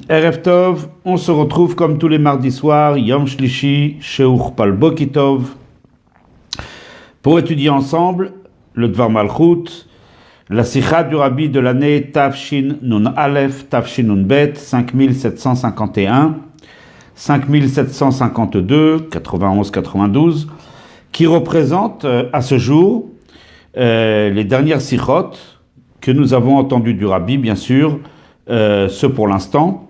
Erev Tov, on se retrouve comme tous les mardis soirs, Yom Shlishi, Sheuch Pal Bokitov, pour étudier ensemble le Dvar Malchut, la Sikha du Rabbi de l'année Tafshin Nun Aleph, Tafshin Nun Bet, 5751, 5752, 91-92, qui représente à ce jour les dernières Sikhot que nous avons entendues du Rabbi, bien sûr, ce pour l'instant,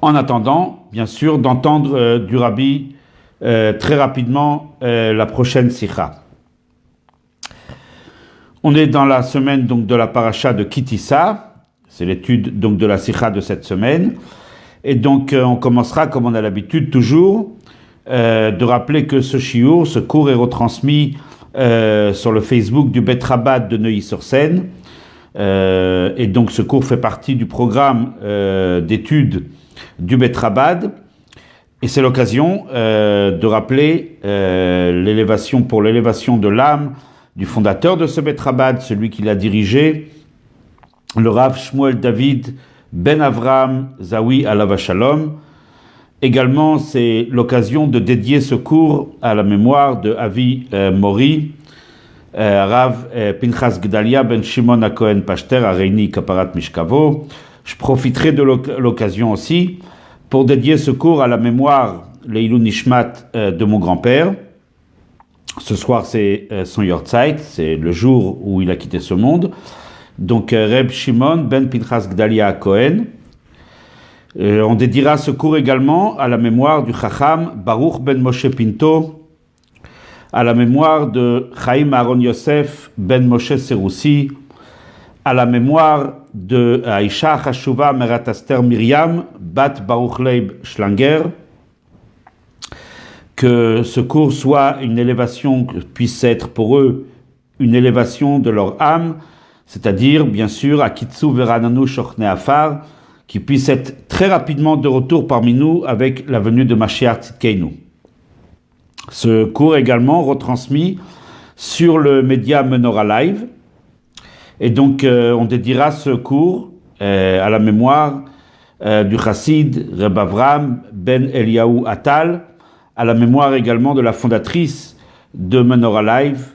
en attendant, bien sûr, d'entendre du Rabbi très rapidement la prochaine Sikha. On est dans la semaine donc de la paracha de Kitissa, c'est l'étude donc de la Sikha de cette semaine, et donc on commencera comme on a l'habitude toujours de rappeler que ce cours est retransmis sur le Facebook du Bet Chabad de Neuilly-sur-Seine. Et donc ce cours fait partie du programme d'études du Bet Chabad, et c'est l'occasion de rappeler l'élévation de l'âme du fondateur de ce Bet Chabad, celui qui l'a dirigé, le Rav Shmuel David Ben Avraham Zawi Alav Shalom. Également, c'est l'occasion de dédier ce cours à la mémoire de Avi Mori, Rav Pinchas Gedalia Ben Shimon HaKohen Pashter Areini Kaparat Mishkavo. Je profiterai de l'occasion aussi pour dédier ce cours à la mémoire Leilou Nishmat de mon grand-père. Ce soir, c'est son Yortzeit, c'est le jour où il a quitté ce monde. Donc, Reb Shimon Ben Pinchas Gedalia HaKohen. On dédiera ce cours également à la mémoire du Chacham Baruch Ben Moshe Pinto, à la mémoire de Chaim Aaron Yosef Ben Moshe Seroussi, à la mémoire de Aisha Chashuva Merat Aster Miriam Bat Baruch Leib Schlanger. Que ce cours soit une élévation, puisse être pour eux une élévation de leur âme, c'est-à-dire, bien sûr, à Kitsu Verananu Shochne Afar, qui puisse être très rapidement de retour parmi nous avec la venue de Mashiach Tzidkeinu. Ce cours est également retransmis sur le média Menorah Live, et donc on dédiera ce cours à la mémoire du chassid Reb Avram Ben Eliyahu Atal, à la mémoire également de la fondatrice de Menorah Live,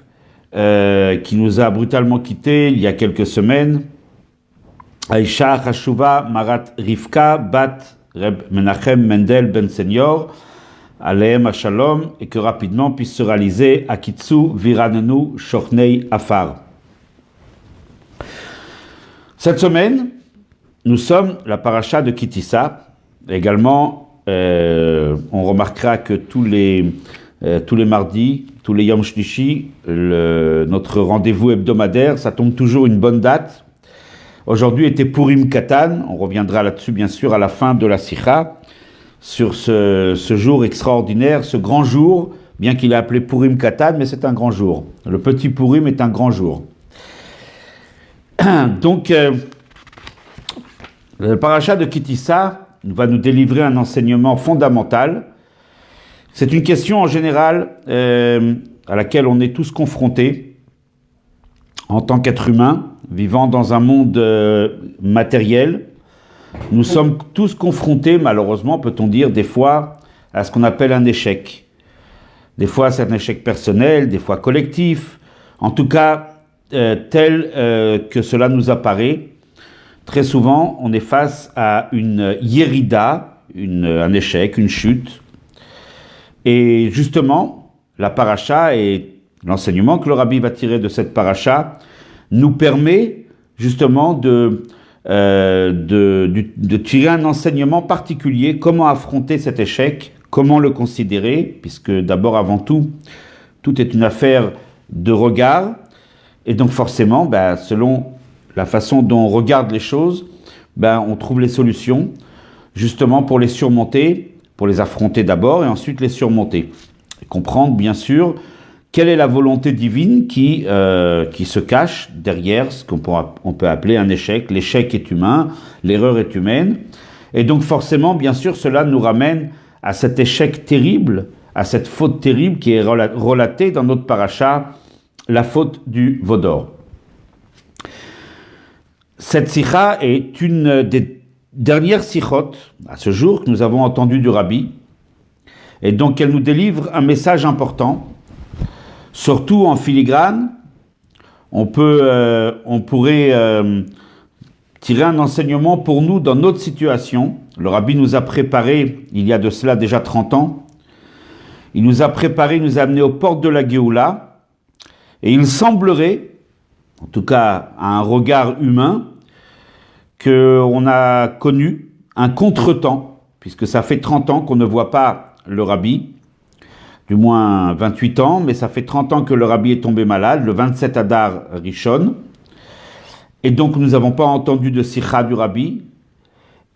qui nous a brutalement quittés il y a quelques semaines, Aisha Chashuva Marat Rivka Bat Reb Menachem Mendel Ben Senior, Aleem Hashalom, et que rapidement puisse se réaliser Akitsu Viranenu Shochnei Afar. Cette semaine, nous sommes la paracha de Kitissa. Également, on remarquera que tous les mardis, tous les Yom Shlishi, notre rendez-vous hebdomadaire, ça tombe toujours une bonne date. Aujourd'hui était Purim Katan, on reviendra là-dessus bien sûr à la fin de la Sikha, sur ce jour extraordinaire, ce grand jour, bien qu'il est appelé Purim Katan, mais c'est un grand jour. Le petit Purim est un grand jour. Donc, le paracha de Kitissa va nous délivrer un enseignement fondamental. C'est une question en général à laquelle on est tous confrontés en tant qu'être humain, vivant dans un monde matériel. Nous sommes tous confrontés, malheureusement, peut-on dire, des fois, à ce qu'on appelle un échec. Des fois, c'est un échec personnel, des fois collectif. En tout cas, tel que cela nous apparaît. Très souvent, on est face à une yérida, un échec, une chute. Et justement, la paracha et l'enseignement que le Rabbi va tirer de cette paracha nous permet justement de tirer un enseignement particulier, comment affronter cet échec, comment le considérer, puisque d'abord, avant tout, tout est une affaire de regard, et donc forcément, selon la façon dont on regarde les choses, on trouve les solutions, justement pour les surmonter, pour les affronter d'abord, et ensuite les surmonter. Et comprendre, bien sûr, quelle est la volonté divine qui se cache derrière ce qu'on peut appeler un échec. L'échec est humain, l'erreur est humaine. Et donc forcément, bien sûr, cela nous ramène à cet échec terrible, à cette faute terrible qui est relatée dans notre paracha, la faute du veau d'or. Cette sikha est une des dernière sichot, à ce jour, que nous avons entendu du Rabbi, et donc elle nous délivre un message important, surtout en filigrane. On pourrait tirer un enseignement pour nous dans notre situation. Le Rabbi nous a préparé, il y a de cela déjà 30 ans, il nous a préparé, il nous a amené aux portes de la Géoula, et il semblerait, en tout cas à un regard humain, qu'on a connu un contretemps, puisque ça fait 30 ans qu'on ne voit pas le Rabbi, du moins 28 ans, mais ça fait 30 ans que le Rabbi est tombé malade, le 27 Adar Rishon, et donc nous n'avons pas entendu de Sikha du Rabbi,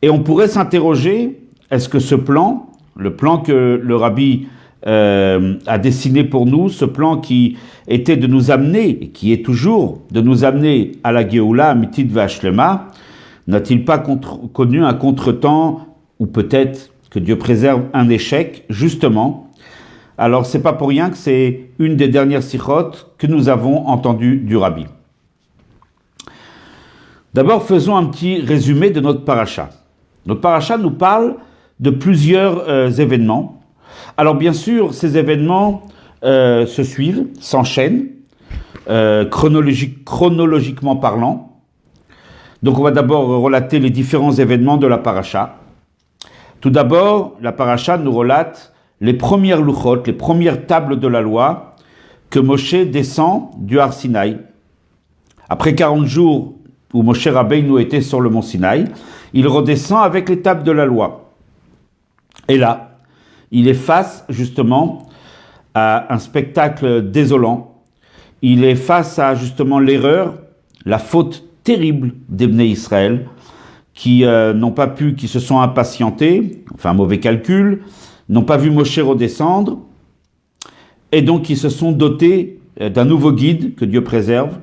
et on pourrait s'interroger, est-ce que ce plan, le plan que le Rabbi a dessiné pour nous, ce plan qui était de nous amener, et qui est toujours de nous amener à la Géoula, à Mitit V'Ashlema, n'a-t-il pas connu un contretemps, ou peut-être que Dieu préserve un échec, justement? Alors c'est pas pour rien que c'est une des dernières sichotes que nous avons entendues du Rabbi. D'abord, faisons un petit résumé de notre paracha. Notre paracha nous parle de plusieurs événements. Alors bien sûr, ces événements se suivent, s'enchaînent, chronologiquement parlant. Donc on va d'abord relater les différents événements de la paracha. Tout d'abord, la paracha nous relate les premières luchot, les premières tables de la loi que Moshe descend du Har Sinaï. Après 40 jours où Moshe Rabbeinu était sur le mont Sinaï, il redescend avec les tables de la loi. Et là, il est face justement à un spectacle désolant. Il est face à justement l'erreur, la faute terrible des Bnei Israël qui n'ont pas pu, qui se sont impatientés, enfin un mauvais calcul, n'ont pas vu Moshe redescendre, et donc ils se sont dotés d'un nouveau guide que Dieu préserve,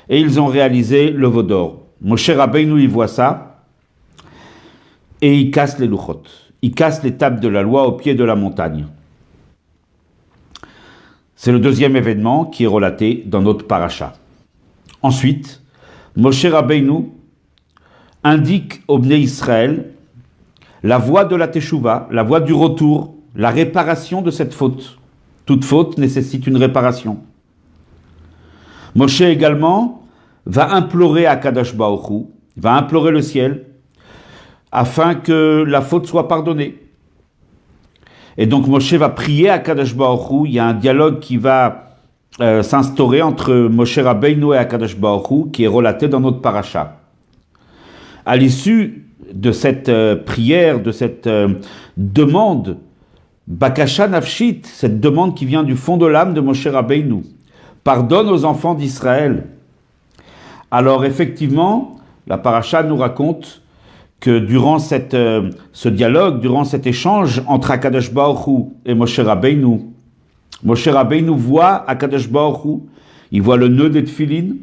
et ils ont réalisé le veau d'or. Moshe Rabbeinu, il voit ça, et il casse les luchot, il casse les tables de la loi au pied de la montagne. C'est le deuxième événement qui est relaté dans notre paracha. Ensuite, Moshe Rabbeinu indique au Bnei Israël la voie de la Teshuvah, la voie du retour, la réparation de cette faute. Toute faute nécessite une réparation. Moshe également va implorer à Kadosh Baruch Hu, va implorer le ciel, afin que la faute soit pardonnée. Et donc Moshe va prier à Kadosh Baruch Hu, il y a un dialogue qui va s'instaurer entre Moshe Rabbeinu et Akadosh Baruch Hu, qui est relaté dans notre paracha. À l'issue de cette prière, de cette demande, Bakasha Nafshit, cette demande qui vient du fond de l'âme de Moshe Rabbeinu, pardonne aux enfants d'Israël. Alors effectivement, la paracha nous raconte que durant ce dialogue, durant cet échange entre Akadosh Baruch Hu et Moshe Rabbeinu, Moshe Rabbeinu voit Akadosh Baruch Hu, il voit le nœud des tefilines.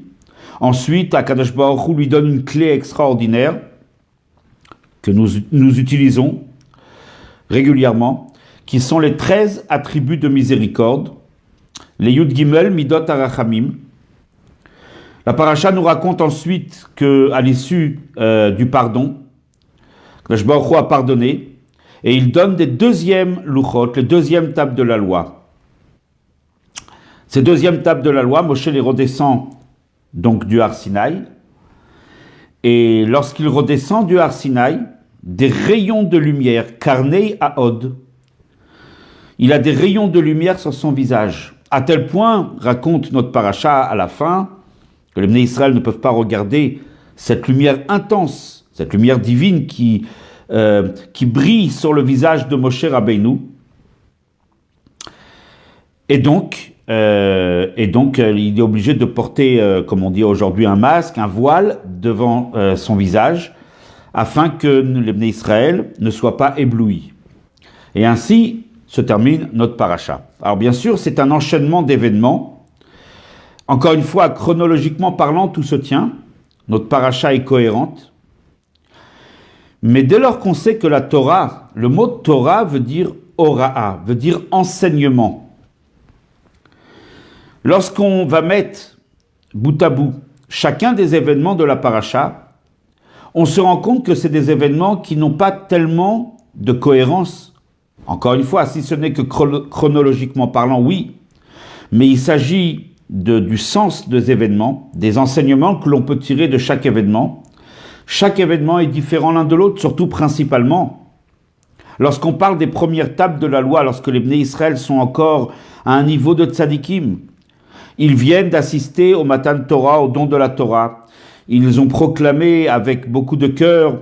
Ensuite, Akadosh Baruch Hu lui donne une clé extraordinaire que nous utilisons régulièrement, qui sont les 13 attributs de miséricorde, les Yud Gimel Midot Arachamim. La paracha nous raconte ensuite qu'à l'issue du pardon, Akadosh Baruch Hu a pardonné, et il donne des deuxièmes luchot, les deuxièmes tables de la loi. Ces deuxièmes tables de la loi, Moshe les redescend donc du Har Sinaï, et lorsqu'il redescend du Har Sinaï, des rayons de lumière, Karnei Haod, il a des rayons de lumière sur son visage, à tel point, raconte notre paracha à la fin, que les Bnei Israël ne peuvent pas regarder cette lumière intense, cette lumière divine qui brille sur le visage de Moshe Rabbeinu. Et donc, il est obligé de porter, comme on dit aujourd'hui, un masque, un voile devant son visage, afin que les Bnei Israël ne soient pas éblouis. Et ainsi se termine notre paracha. Alors bien sûr, c'est un enchaînement d'événements. Encore une fois, chronologiquement parlant, tout se tient. Notre paracha est cohérente. Mais dès lors qu'on sait que la Torah, le mot Torah veut dire Hora'a, veut dire enseignement. Lorsqu'on va mettre bout à bout chacun des événements de la paracha, on se rend compte que c'est des événements qui n'ont pas tellement de cohérence. Encore une fois, si ce n'est que chronologiquement parlant, oui, mais il s'agit du sens des événements, des enseignements que l'on peut tirer de chaque événement. Chaque événement est différent l'un de l'autre, surtout principalement. Lorsqu'on parle des premières tables de la loi, lorsque les Bnei Israël sont encore à un niveau de tzadikim, ils viennent d'assister au Matan Torah, au don de la Torah. Ils ont proclamé avec beaucoup de cœur,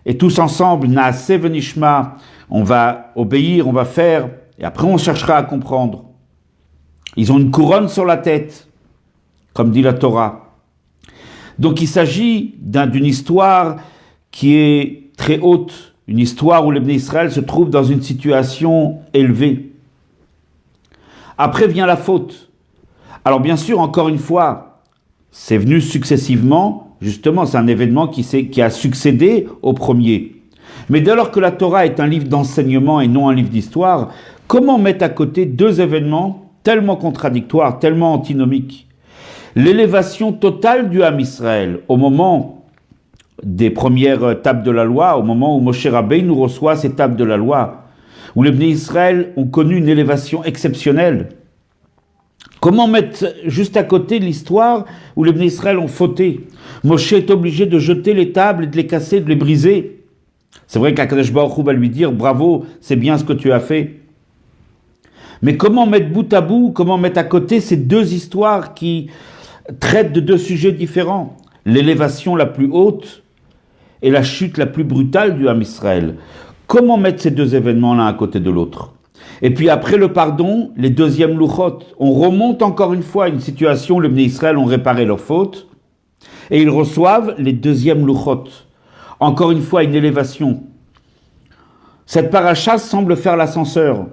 et tous ensemble, Naaseh v'nishma, on va obéir, on va faire, et après on cherchera à comprendre. Ils ont une couronne sur la tête, comme dit la Torah. Donc il s'agit d'une histoire qui est très haute, une histoire où les Bnei Israël se trouvent dans une situation élevée. Après vient la faute. Alors bien sûr, encore une fois, c'est venu successivement, justement, c'est un événement qui a succédé au premier. Mais dès lors que la Torah est un livre d'enseignement et non un livre d'histoire, comment mettre à côté deux événements tellement contradictoires, tellement antinomiques? L'élévation totale du Ham Israël au moment des premières tables de la loi, au moment où Moshe Rabbeinu nous reçoit ces tables de la loi, où les Bnei Israël ont connu une élévation exceptionnelle. Comment mettre juste à côté l'histoire où les Bnei Israël ont fauté? Moshe est obligé de jeter les tables et de les casser, de les briser. C'est vrai qu'Akadosh Baruch Hu va lui dire « Bravo, c'est bien ce que tu as fait ». Mais comment mettre bout à bout, comment mettre à côté ces deux histoires qui traitent de deux sujets différents? L'élévation la plus haute et la chute la plus brutale du Ham Israël. Comment mettre ces deux événements l'un à côté de l'autre? Et puis après le pardon, les deuxièmes louchot. On remonte encore une fois à une situation où les Bnei Israël ont réparé leurs fautes et ils reçoivent les deuxièmes louchot. Encore une fois, une élévation. Cette paracha semble faire l'ascenseur.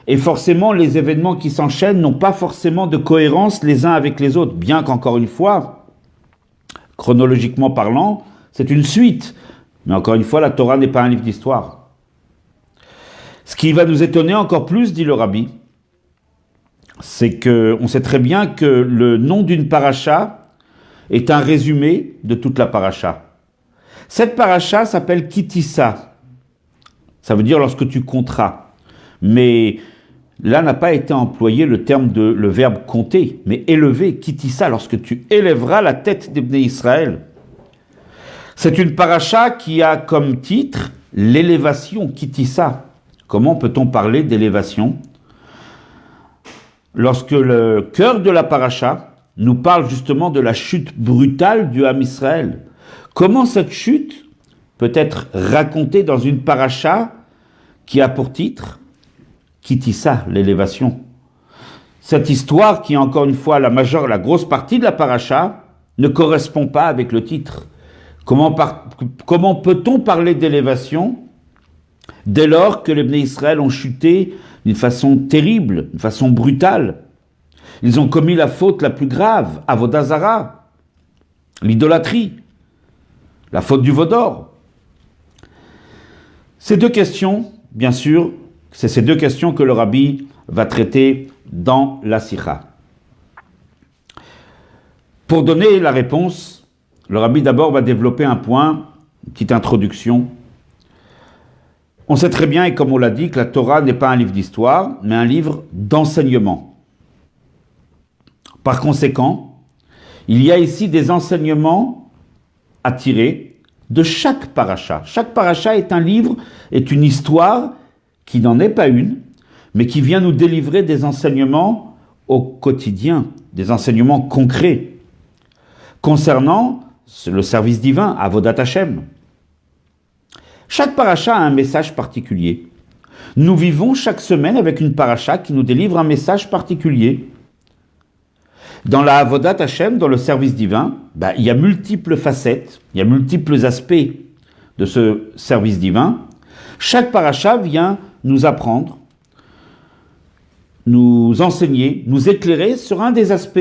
Et forcément, les événements qui s'enchaînent n'ont pas forcément de cohérence les uns avec les autres, bien qu'encore une fois, chronologiquement parlant, c'est une suite. Mais encore une fois, la Torah n'est pas un livre d'histoire. Ce qui va nous étonner encore plus, dit le Rabbi, c'est qu'on sait très bien que le nom d'une paracha est un résumé de toute la paracha. Cette paracha s'appelle Kitissa. Ça veut dire lorsque tu compteras. Mais là n'a pas été employé le verbe compter, mais élever, Kitissa, lorsque tu élèveras la tête des Bnei Israël. C'est une paracha qui a comme titre l'élévation, Kitissa. Comment peut-on parler d'élévation? Lorsque le cœur de la paracha nous parle justement de la chute brutale du Ham Israël. Comment cette chute peut être racontée dans une paracha qui a pour titre Kitissa, l'élévation? Cette histoire qui est encore une fois la grosse partie de la paracha ne correspond pas avec le titre. Comment peut-on parler d'élévation dès lors que les Bnei Israël ont chuté d'une façon terrible, d'une façon brutale? Ils ont commis la faute la plus grave, Avodah Zara, l'idolâtrie, la faute du Vaudor. Ces deux questions, bien sûr, c'est ces deux questions que le Rabbi va traiter dans la Sikha. Pour donner la réponse, le Rabbi d'abord va développer un point, une petite introduction. On sait très bien, et comme on l'a dit, que la Torah n'est pas un livre d'histoire, mais un livre d'enseignement. Par conséquent, il y a ici des enseignements à tirer de chaque paracha. Chaque paracha est un livre, est une histoire qui n'en est pas une, mais qui vient nous délivrer des enseignements au quotidien, des enseignements concrets, concernant le service divin, Avodat Hashem. Chaque paracha a un message particulier. Nous vivons chaque semaine avec une paracha qui nous délivre un message particulier. Dans la Avodat Hashem, dans le service divin, il y a multiples facettes, il y a multiples aspects de ce service divin. Chaque paracha vient nous apprendre, nous enseigner, nous éclairer sur un des aspects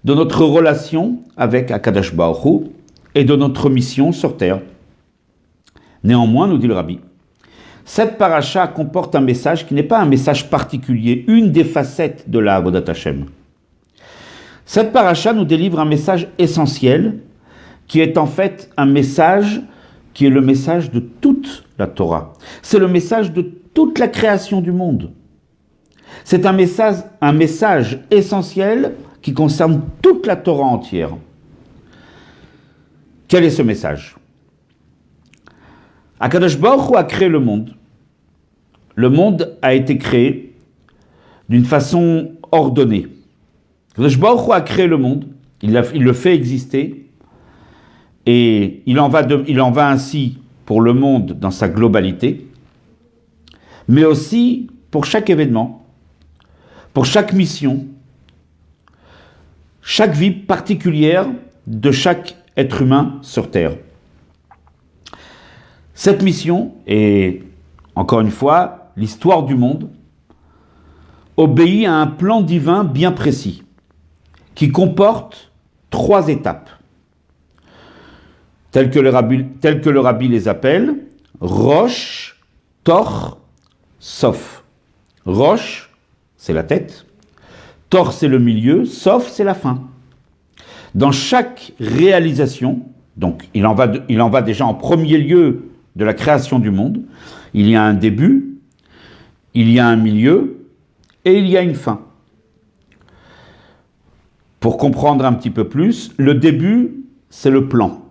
de notre relation avec Akadosh Baruch Hu et de notre mission sur terre. Néanmoins, nous dit le Rabbi, cette paracha comporte un message qui n'est pas un message particulier, une des facettes de la Avodat Hashem. Cette paracha nous délivre un message essentiel qui est en fait un message qui est le message de toute la Torah. C'est le message de toute la création du monde. C'est un message essentiel qui concerne toute la Torah entière. Quel est ce message? Akadosh Baruch Hu a créé le monde. Le monde a été créé d'une façon ordonnée. Akadosh Baruch Hu a créé le monde, il le fait exister, et il en va ainsi pour le monde dans sa globalité, mais aussi pour chaque événement, pour chaque mission, chaque vie particulière de chaque être humain sur Terre. Cette mission est, encore une fois, l'histoire du monde, obéit à un plan divin bien précis, qui comporte 3 étapes, telles que le rabbi les appelle, Rosh, Tor, Sof. Rosh, c'est la tête, Tor, c'est le milieu, Sof, c'est la fin. Dans chaque réalisation, donc il en va déjà en premier lieu de la création du monde, il y a un début, il y a un milieu et il y a une fin. Pour comprendre un petit peu plus, le début, c'est le plan.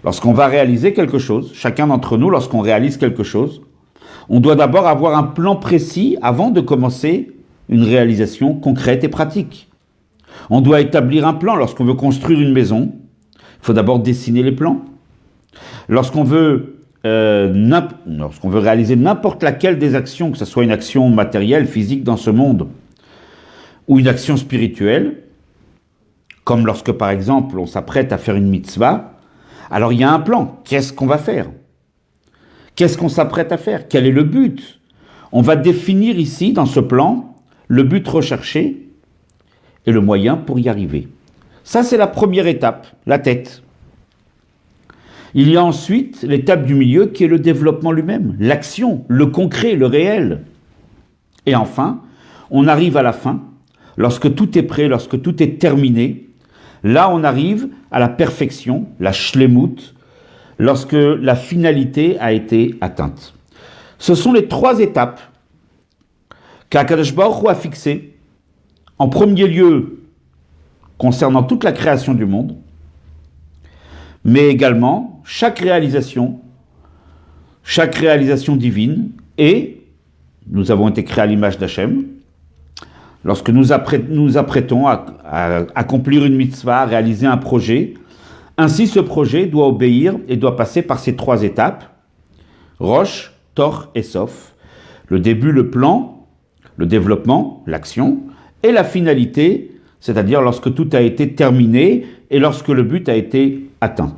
Lorsqu'on va réaliser quelque chose, chacun d'entre nous, lorsqu'on réalise quelque chose, on doit d'abord avoir un plan précis avant de commencer une réalisation concrète et pratique. On doit établir un plan. Lorsqu'on veut construire une maison, il faut d'abord dessiner les plans. Lorsqu'on veut réaliser n'importe laquelle des actions, que ce soit une action matérielle, physique dans ce monde, ou une action spirituelle, comme lorsque par exemple on s'apprête à faire une mitzvah, alors il y a un plan. Qu'est-ce qu'on va faire? Qu'est-ce qu'on s'apprête à faire? Quel est le but? On va définir ici, dans ce plan, le but recherché et le moyen pour y arriver. Ça, c'est la première étape, la tête. Il y a ensuite l'étape du milieu qui est le développement lui-même, l'action, le concret, le réel. Et enfin, on arrive à la fin, lorsque tout est prêt, lorsque tout est terminé, là on arrive à la perfection, la shlemut, lorsque la finalité a été atteinte. Ce sont les 3 étapes qu'Akadosh Baruch Hu a fixées, en premier lieu concernant toute la création du monde, mais également chaque réalisation divine, et nous avons été créés à l'image d'Hachem. Lorsque nous apprêtons à accomplir une mitzvah, à réaliser un projet, ainsi ce projet doit obéir et doit passer par ces 3 étapes, Rosh, Tor et Sof. Le début, le plan, le développement, l'action, et la finalité, c'est-à-dire lorsque tout a été terminé et lorsque le but a été atteint.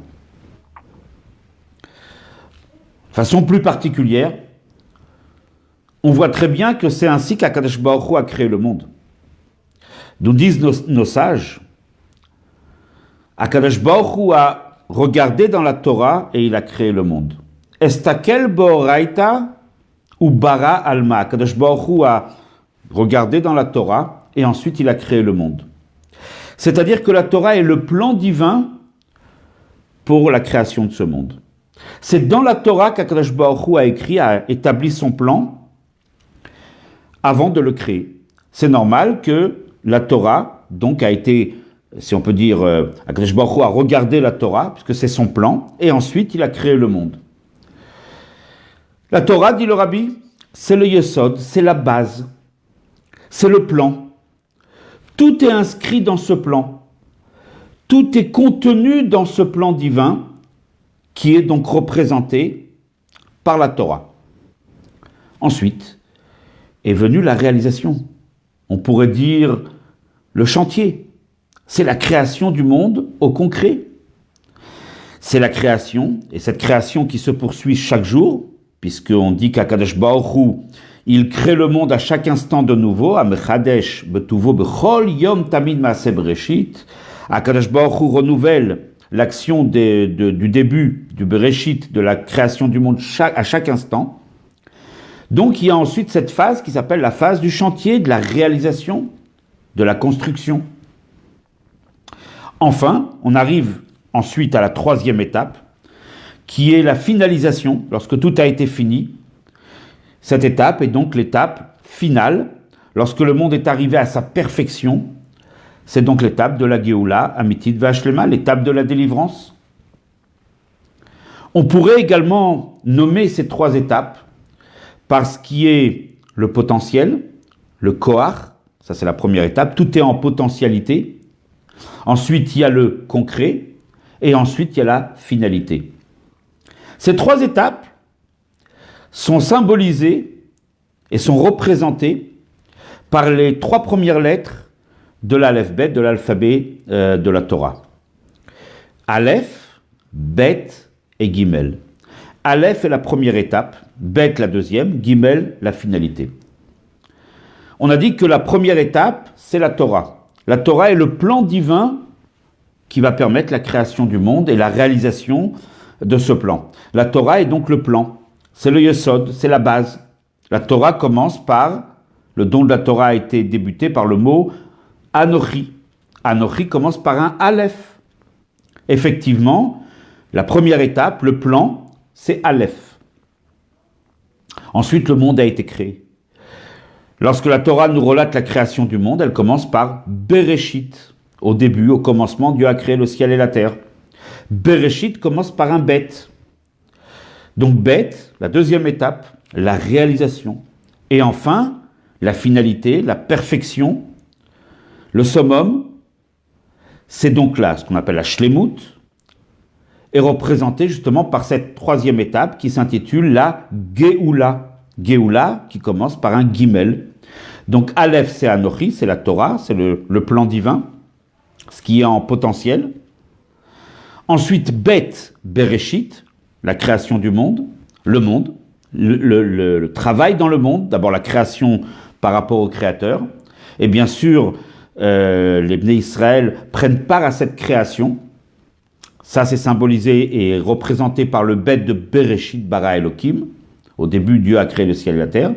De façon plus particulière, on voit très bien que c'est ainsi qu'Akadosh Baruch Hu a créé le monde. Nous disent nos sages, Akadosh Baruch Hu a regardé dans la Torah et il a créé le monde. Estakel bo'oraita ou bara alma. Akadosh Baruch Hu a regardé dans la Torah et ensuite il a créé le monde. C'est-à-dire que la Torah est le plan divin pour la création de ce monde. C'est dans la Torah qu'Akadosh Baruch Hu a établi son plan avant de le créer. C'est normal que la Torah, donc, a été, si on peut dire, Akadosh Baruch Hu a regardé la Torah, puisque c'est son plan, et ensuite il a créé le monde. La Torah, dit le Rabbi, c'est le Yesod, c'est la base, c'est le plan. Tout est inscrit dans ce plan. Tout est contenu dans ce plan divin qui est donc représenté par la Torah. Ensuite est venue la réalisation. On pourrait dire le chantier. C'est la création du monde au concret. C'est la création, et cette création qui se poursuit chaque jour, puisqu'on dit qu'Akadosh Baruch Hu, il crée le monde à chaque instant de nouveau, Amechadesh betuvo bechol yom tamid maaseh bereshit. Akadosh Baruch Hu renouvelle l'action du début, du Bereshit, de la création du monde à chaque instant. Donc il y a ensuite cette phase qui s'appelle la phase du chantier, de la réalisation, de la construction. Enfin, on arrive ensuite à la troisième étape, qui est la finalisation, lorsque tout a été fini. Cette étape est donc l'étape finale, lorsque le monde est arrivé à sa perfection. C'est donc l'étape de la Géoula, Amitit V'Ashlema, l'étape de la délivrance. On pourrait également nommer ces trois étapes par ce qui est le potentiel, le Kohar, ça c'est la première étape, tout est en potentialité. Ensuite, il y a le concret, et ensuite, il y a la finalité. Ces trois étapes sont symbolisées et sont représentées par les trois premières lettres de l'Aleph-Bet, de l'alphabet de la Torah. Aleph, Bet et Gimel. Aleph est la première étape, Bet la deuxième, Gimel la finalité. On a dit que la première étape, c'est la Torah. La Torah est le plan divin qui va permettre la création du monde et la réalisation de ce plan. La Torah est donc le plan, c'est le Yesod, c'est la base. La Torah commence par, le don de la Torah a été débuté par le mot Anochi. Anochi commence par un Aleph. Effectivement, la première étape, le plan, c'est Aleph. Ensuite, le monde a été créé. Lorsque la Torah nous relate la création du monde, elle commence par Bereshit. Au début, au commencement, Dieu a créé le ciel et la terre. Bereshit commence par un Bet. Donc Bet, la deuxième étape, la réalisation. Et enfin, la finalité, la perfection, le summum, c'est donc là ce qu'on appelle la Shlemut, est représenté justement par cette troisième étape qui s'intitule la Géoula. Géoula qui commence par un Gimel. Donc Aleph c'est Anochi, c'est la Torah, c'est le plan divin, ce qui est en potentiel. Ensuite Bet, Bereshit, la création du monde, le travail dans le monde, d'abord la création par rapport au Créateur. Et bien sûr, les Bnei Israël prennent part à cette création. Ça, c'est symbolisé et représenté par le Bet de Bereshit bara Elohim. Au début, Dieu a créé le ciel et la terre.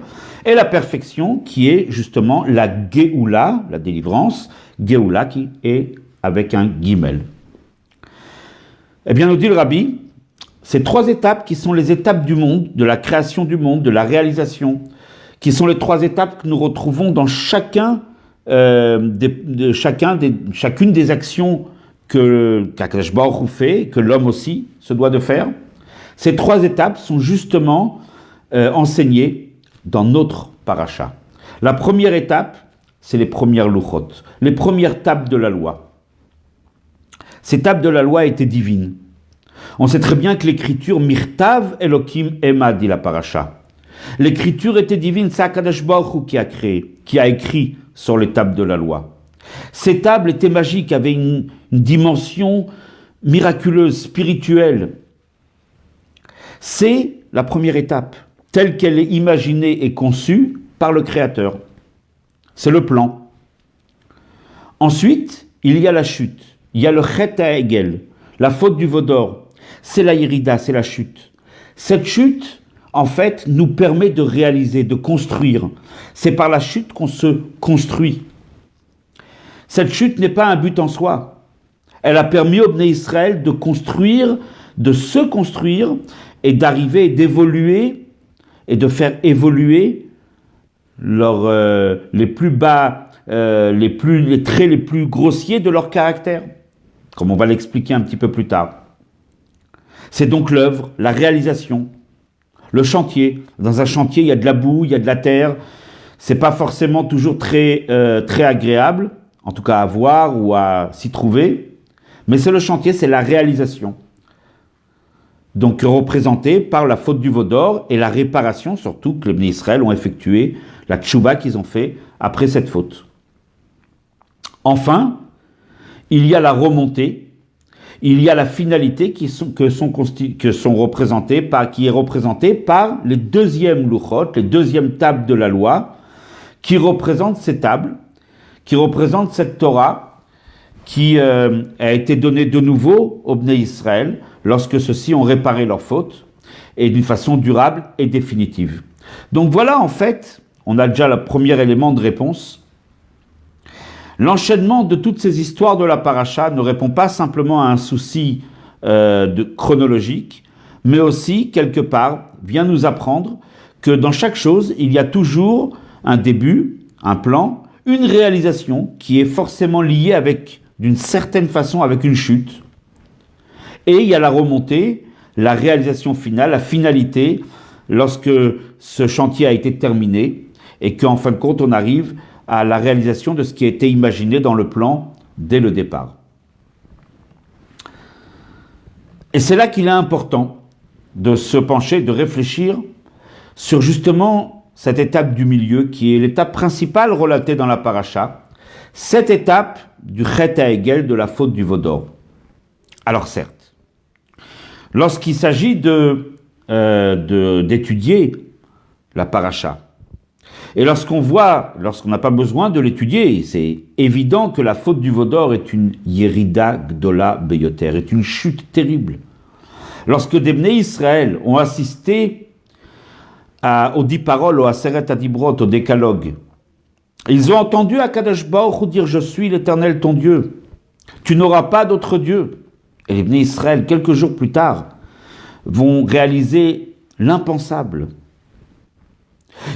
Et la perfection, qui est justement la Géoula, la délivrance. Géoula qui est avec un Gimel. Eh bien, nous dit le Rabbi, ces trois étapes qui sont les étapes du monde, de la création du monde, de la réalisation, qui sont les trois étapes que nous retrouvons dans chacune des actions qu'Akadosh Baruch Hu fait, que l'homme aussi se doit de faire. Ces trois étapes sont justement enseignées dans notre paracha. La première étape, c'est les premières luchot, les premières tables de la loi. Ces tables de la loi étaient divines. On sait très bien que l'écriture Mirtav Elokim Ema, dit la paracha. L'écriture était divine, c'est Akadosh Baruch Hu qui a créé, qui a écrit sur les tables de la loi. Ces tables étaient magiques, avaient une dimension miraculeuse, spirituelle. C'est la première étape, telle qu'elle est imaginée et conçue par le Créateur. C'est le plan. Ensuite, il y a la chute. Il y a le Chet HaEgel, la faute du veau d'or. C'est la Yérida, c'est la chute. Cette chute, en fait, nous permet de réaliser, de construire. C'est par la chute qu'on se construit. Cette chute n'est pas un but en soi. Elle a permis aux Bnei Israël de construire, de se construire et d'arriver et d'évoluer et de faire évoluer les plus bas, les traits les plus grossiers de leur caractère, comme on va l'expliquer un petit peu plus tard. C'est donc l'œuvre, la réalisation, le chantier. Dans un chantier, il y a de la boue, il y a de la terre. C'est pas forcément toujours très agréable, en tout cas à voir ou à s'y trouver. Mais c'est le chantier, c'est la réalisation. Donc représenté par la faute du veau d'or et la réparation, surtout que les Bnei Israël ont effectué, la tchouva qu'ils ont fait après cette faute. Enfin, il y a la remontée, il y a la finalité qui est représentée par les deuxièmes luchot, les deuxièmes tables de la loi, qui représentent ces tables, qui représentent cette Torah, qui a été donnée de nouveau aux Bnei Israël, lorsque ceux-ci ont réparé leurs fautes, et d'une façon durable et définitive. Donc voilà, en fait, on a déjà le premier élément de réponse L'enchaînement de toutes ces histoires de la paracha ne répond pas simplement à un souci chronologique, mais aussi, quelque part, vient nous apprendre que dans chaque chose, il y a toujours un début, un plan, une réalisation qui est forcément liée avec, d'une certaine façon, avec une chute. Et il y a la remontée, la réalisation finale, la finalité, lorsque ce chantier a été terminé et qu'en fin de compte, on arrive à la réalisation de ce qui a été imaginé dans le plan dès le départ. Et c'est là qu'il est important de se pencher, de réfléchir sur justement cette étape du milieu qui est l'étape principale relatée dans la paracha, cette étape du chet ha'egel, de la faute du veau d'or. Alors certes, lorsqu'il s'agit d'étudier la paracha, et lorsqu'on n'a pas besoin de l'étudier, c'est évident que la faute du veau d'or est une yerida gdola beyoter, est une chute terrible. Lorsque des Bnei Israël ont assisté aux 10 paroles, au Aseret Adibrot, au décalogue, ils ont entendu Akadosh Baruch Hu dire « Je suis l'Éternel ton Dieu, tu n'auras pas d'autre Dieu ». Et les Bnei Israël, quelques jours plus tard, vont réaliser l'impensable.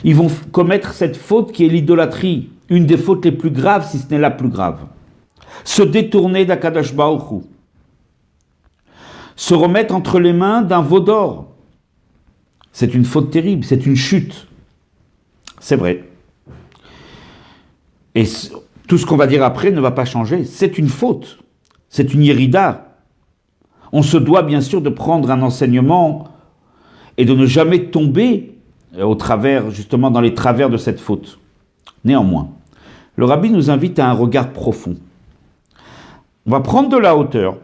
Ils vont commettre cette faute qui est l'idolâtrie, une des fautes les plus graves, si ce n'est la plus grave. Se détourner d'Akadosh Baruch Hu. Se remettre entre les mains d'un veau d'or. C'est une faute terrible, c'est une chute. C'est vrai. Et tout ce qu'on va dire après ne va pas changer. C'est une faute. C'est une yerida. On se doit bien sûr de prendre un enseignement et de ne jamais tomber au travers, justement, dans les travers de cette faute. Néanmoins, le rabbi nous invite à un regard profond. On va prendre de la hauteur.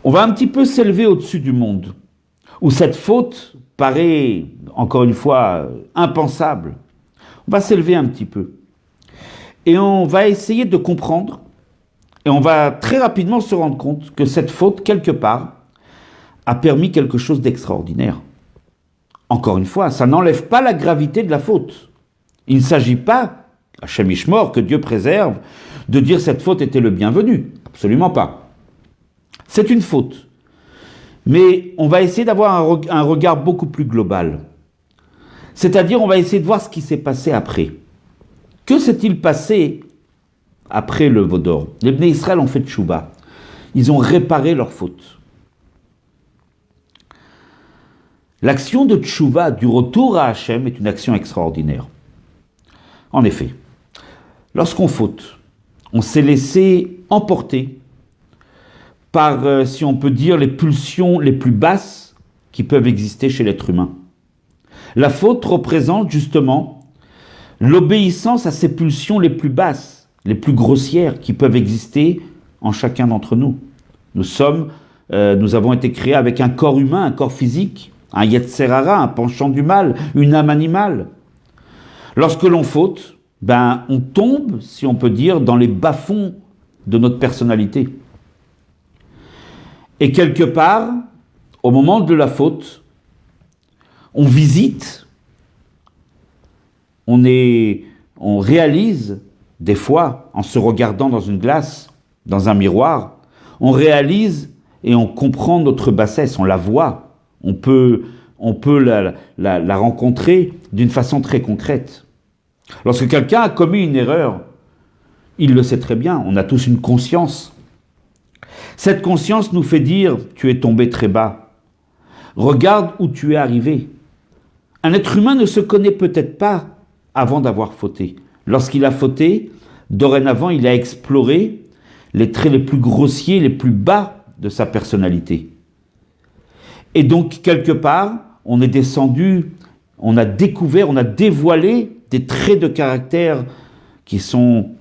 On va un petit peu s'élever au-dessus du monde, où cette faute paraît, encore une fois, impensable. On va s'élever un petit peu. Et on va essayer de comprendre, et on va très rapidement se rendre compte que cette faute, quelque part, a permis quelque chose d'extraordinaire. Encore une fois, ça n'enlève pas la gravité de la faute. Il ne s'agit pas, Hachem Ishmor, que Dieu préserve, de dire cette faute était le bienvenu. Absolument pas. C'est une faute. Mais on va essayer d'avoir un regard beaucoup plus global. C'est-à-dire, on va essayer de voir ce qui s'est passé après. Que s'est-il passé après le veau d'or? Les Bnei Israël ont fait tchouba. Ils ont réparé leur faute. L'action de tchouva, du retour à Hachem, est une action extraordinaire. En effet, lorsqu'on faute, on s'est laissé emporter par, si on peut dire, les pulsions les plus basses qui peuvent exister chez l'être humain. La faute représente justement l'obéissance à ces pulsions les plus basses, les plus grossières qui peuvent exister en chacun d'entre nous. Nous avons été créés avec un corps humain, un corps physique, un yetzer hara, un penchant du mal, une âme animale. Lorsque l'on faute, on tombe, si on peut dire, dans les bas-fonds de notre personnalité. Et quelque part, au moment de la faute, on visite, on réalise, des fois, en se regardant dans une glace, dans un miroir, on réalise et on comprend notre bassesse, on la voit. On peut la rencontrer d'une façon très concrète. Lorsque quelqu'un a commis une erreur, il le sait très bien, on a tous une conscience. Cette conscience nous fait dire « tu es tombé très bas ». Regarde où tu es arrivé. Un être humain ne se connaît peut-être pas avant d'avoir fauté. Lorsqu'il a fauté, dorénavant, il a exploré les traits les plus grossiers, les plus bas de sa personnalité. Et donc, quelque part, on est descendu, on a découvert, on a dévoilé des traits de caractère qui sont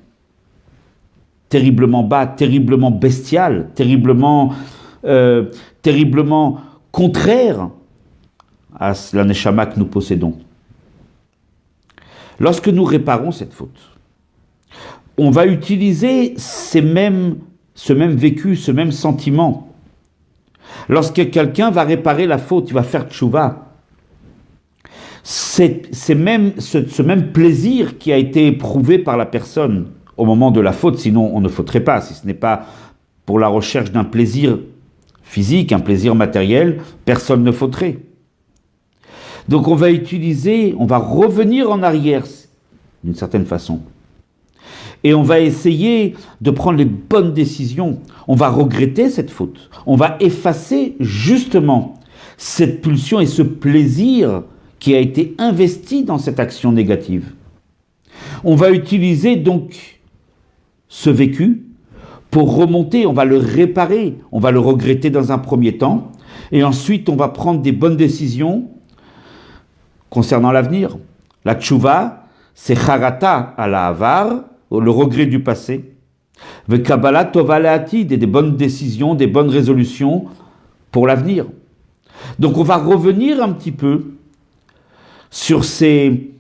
terriblement bas, terriblement bestiales, terriblement contraires à la neshama que nous possédons. Lorsque nous réparons cette faute, on va utiliser ce même vécu, ce même sentiment. Lorsque quelqu'un va réparer la faute, il va faire tchouva. c'est même ce même plaisir qui a été éprouvé par la personne au moment de la faute, sinon on ne fauterait pas. Si ce n'est pas pour la recherche d'un plaisir physique, un plaisir matériel, personne ne fauterait. Donc on va revenir en arrière d'une certaine façon. Et on va essayer de prendre les bonnes décisions. On va regretter cette faute. On va effacer justement cette pulsion et ce plaisir qui a été investi dans cette action négative. On va utiliser donc ce vécu pour remonter, on va le réparer, on va le regretter dans un premier temps, et ensuite on va prendre des bonnes décisions concernant l'avenir. La tchouva, c'est charata à la avar, le regret du passé, ve kabbalah tova le'atid, et des bonnes décisions, des bonnes résolutions pour l'avenir. Donc on va revenir un petit peu sur ces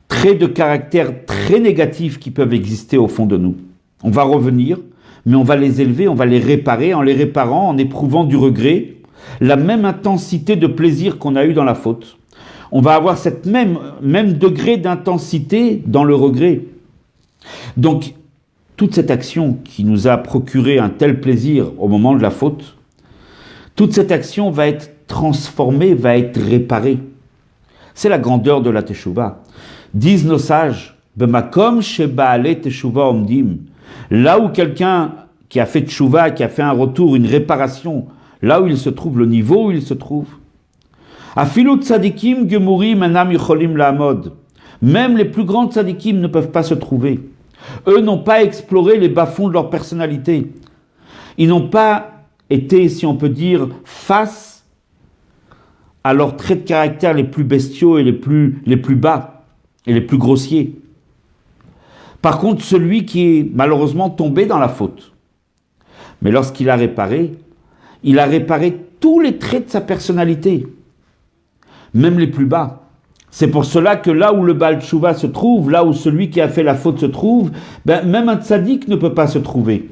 traits de caractère très négatifs qui peuvent exister au fond de nous. On va revenir, mais on va les élever, on va les réparer, en les réparant, en éprouvant du regret, la même intensité de plaisir qu'on a eu dans la faute. On va avoir cette même degré d'intensité dans le regret. Donc, toute cette action qui nous a procuré un tel plaisir au moment de la faute, toute cette action va être transformée, va être réparée. C'est la grandeur de la teshuva. Disent nos sages, Bemakom shebaale teshuva omdim. Là où quelqu'un qui a fait teshuva, qui a fait un retour, une réparation, là où il se trouve, le niveau où il se trouve. Afilut tzadikim gemurim enam yicholim la'amod. Même les plus grands tzadikim ne peuvent pas se trouver. Eux n'ont pas exploré les bas-fonds de leur personnalité. Ils n'ont pas été, si on peut dire, face à leurs traits de caractère les plus bestiaux et les plus bas et les plus grossiers. Par contre, celui qui est malheureusement tombé dans la faute, mais lorsqu'il a réparé tous les traits de sa personnalité, même les plus bas. C'est pour cela que là où le Baal Tchouva se trouve, là où celui qui a fait la faute se trouve, même un tzaddik ne peut pas se trouver.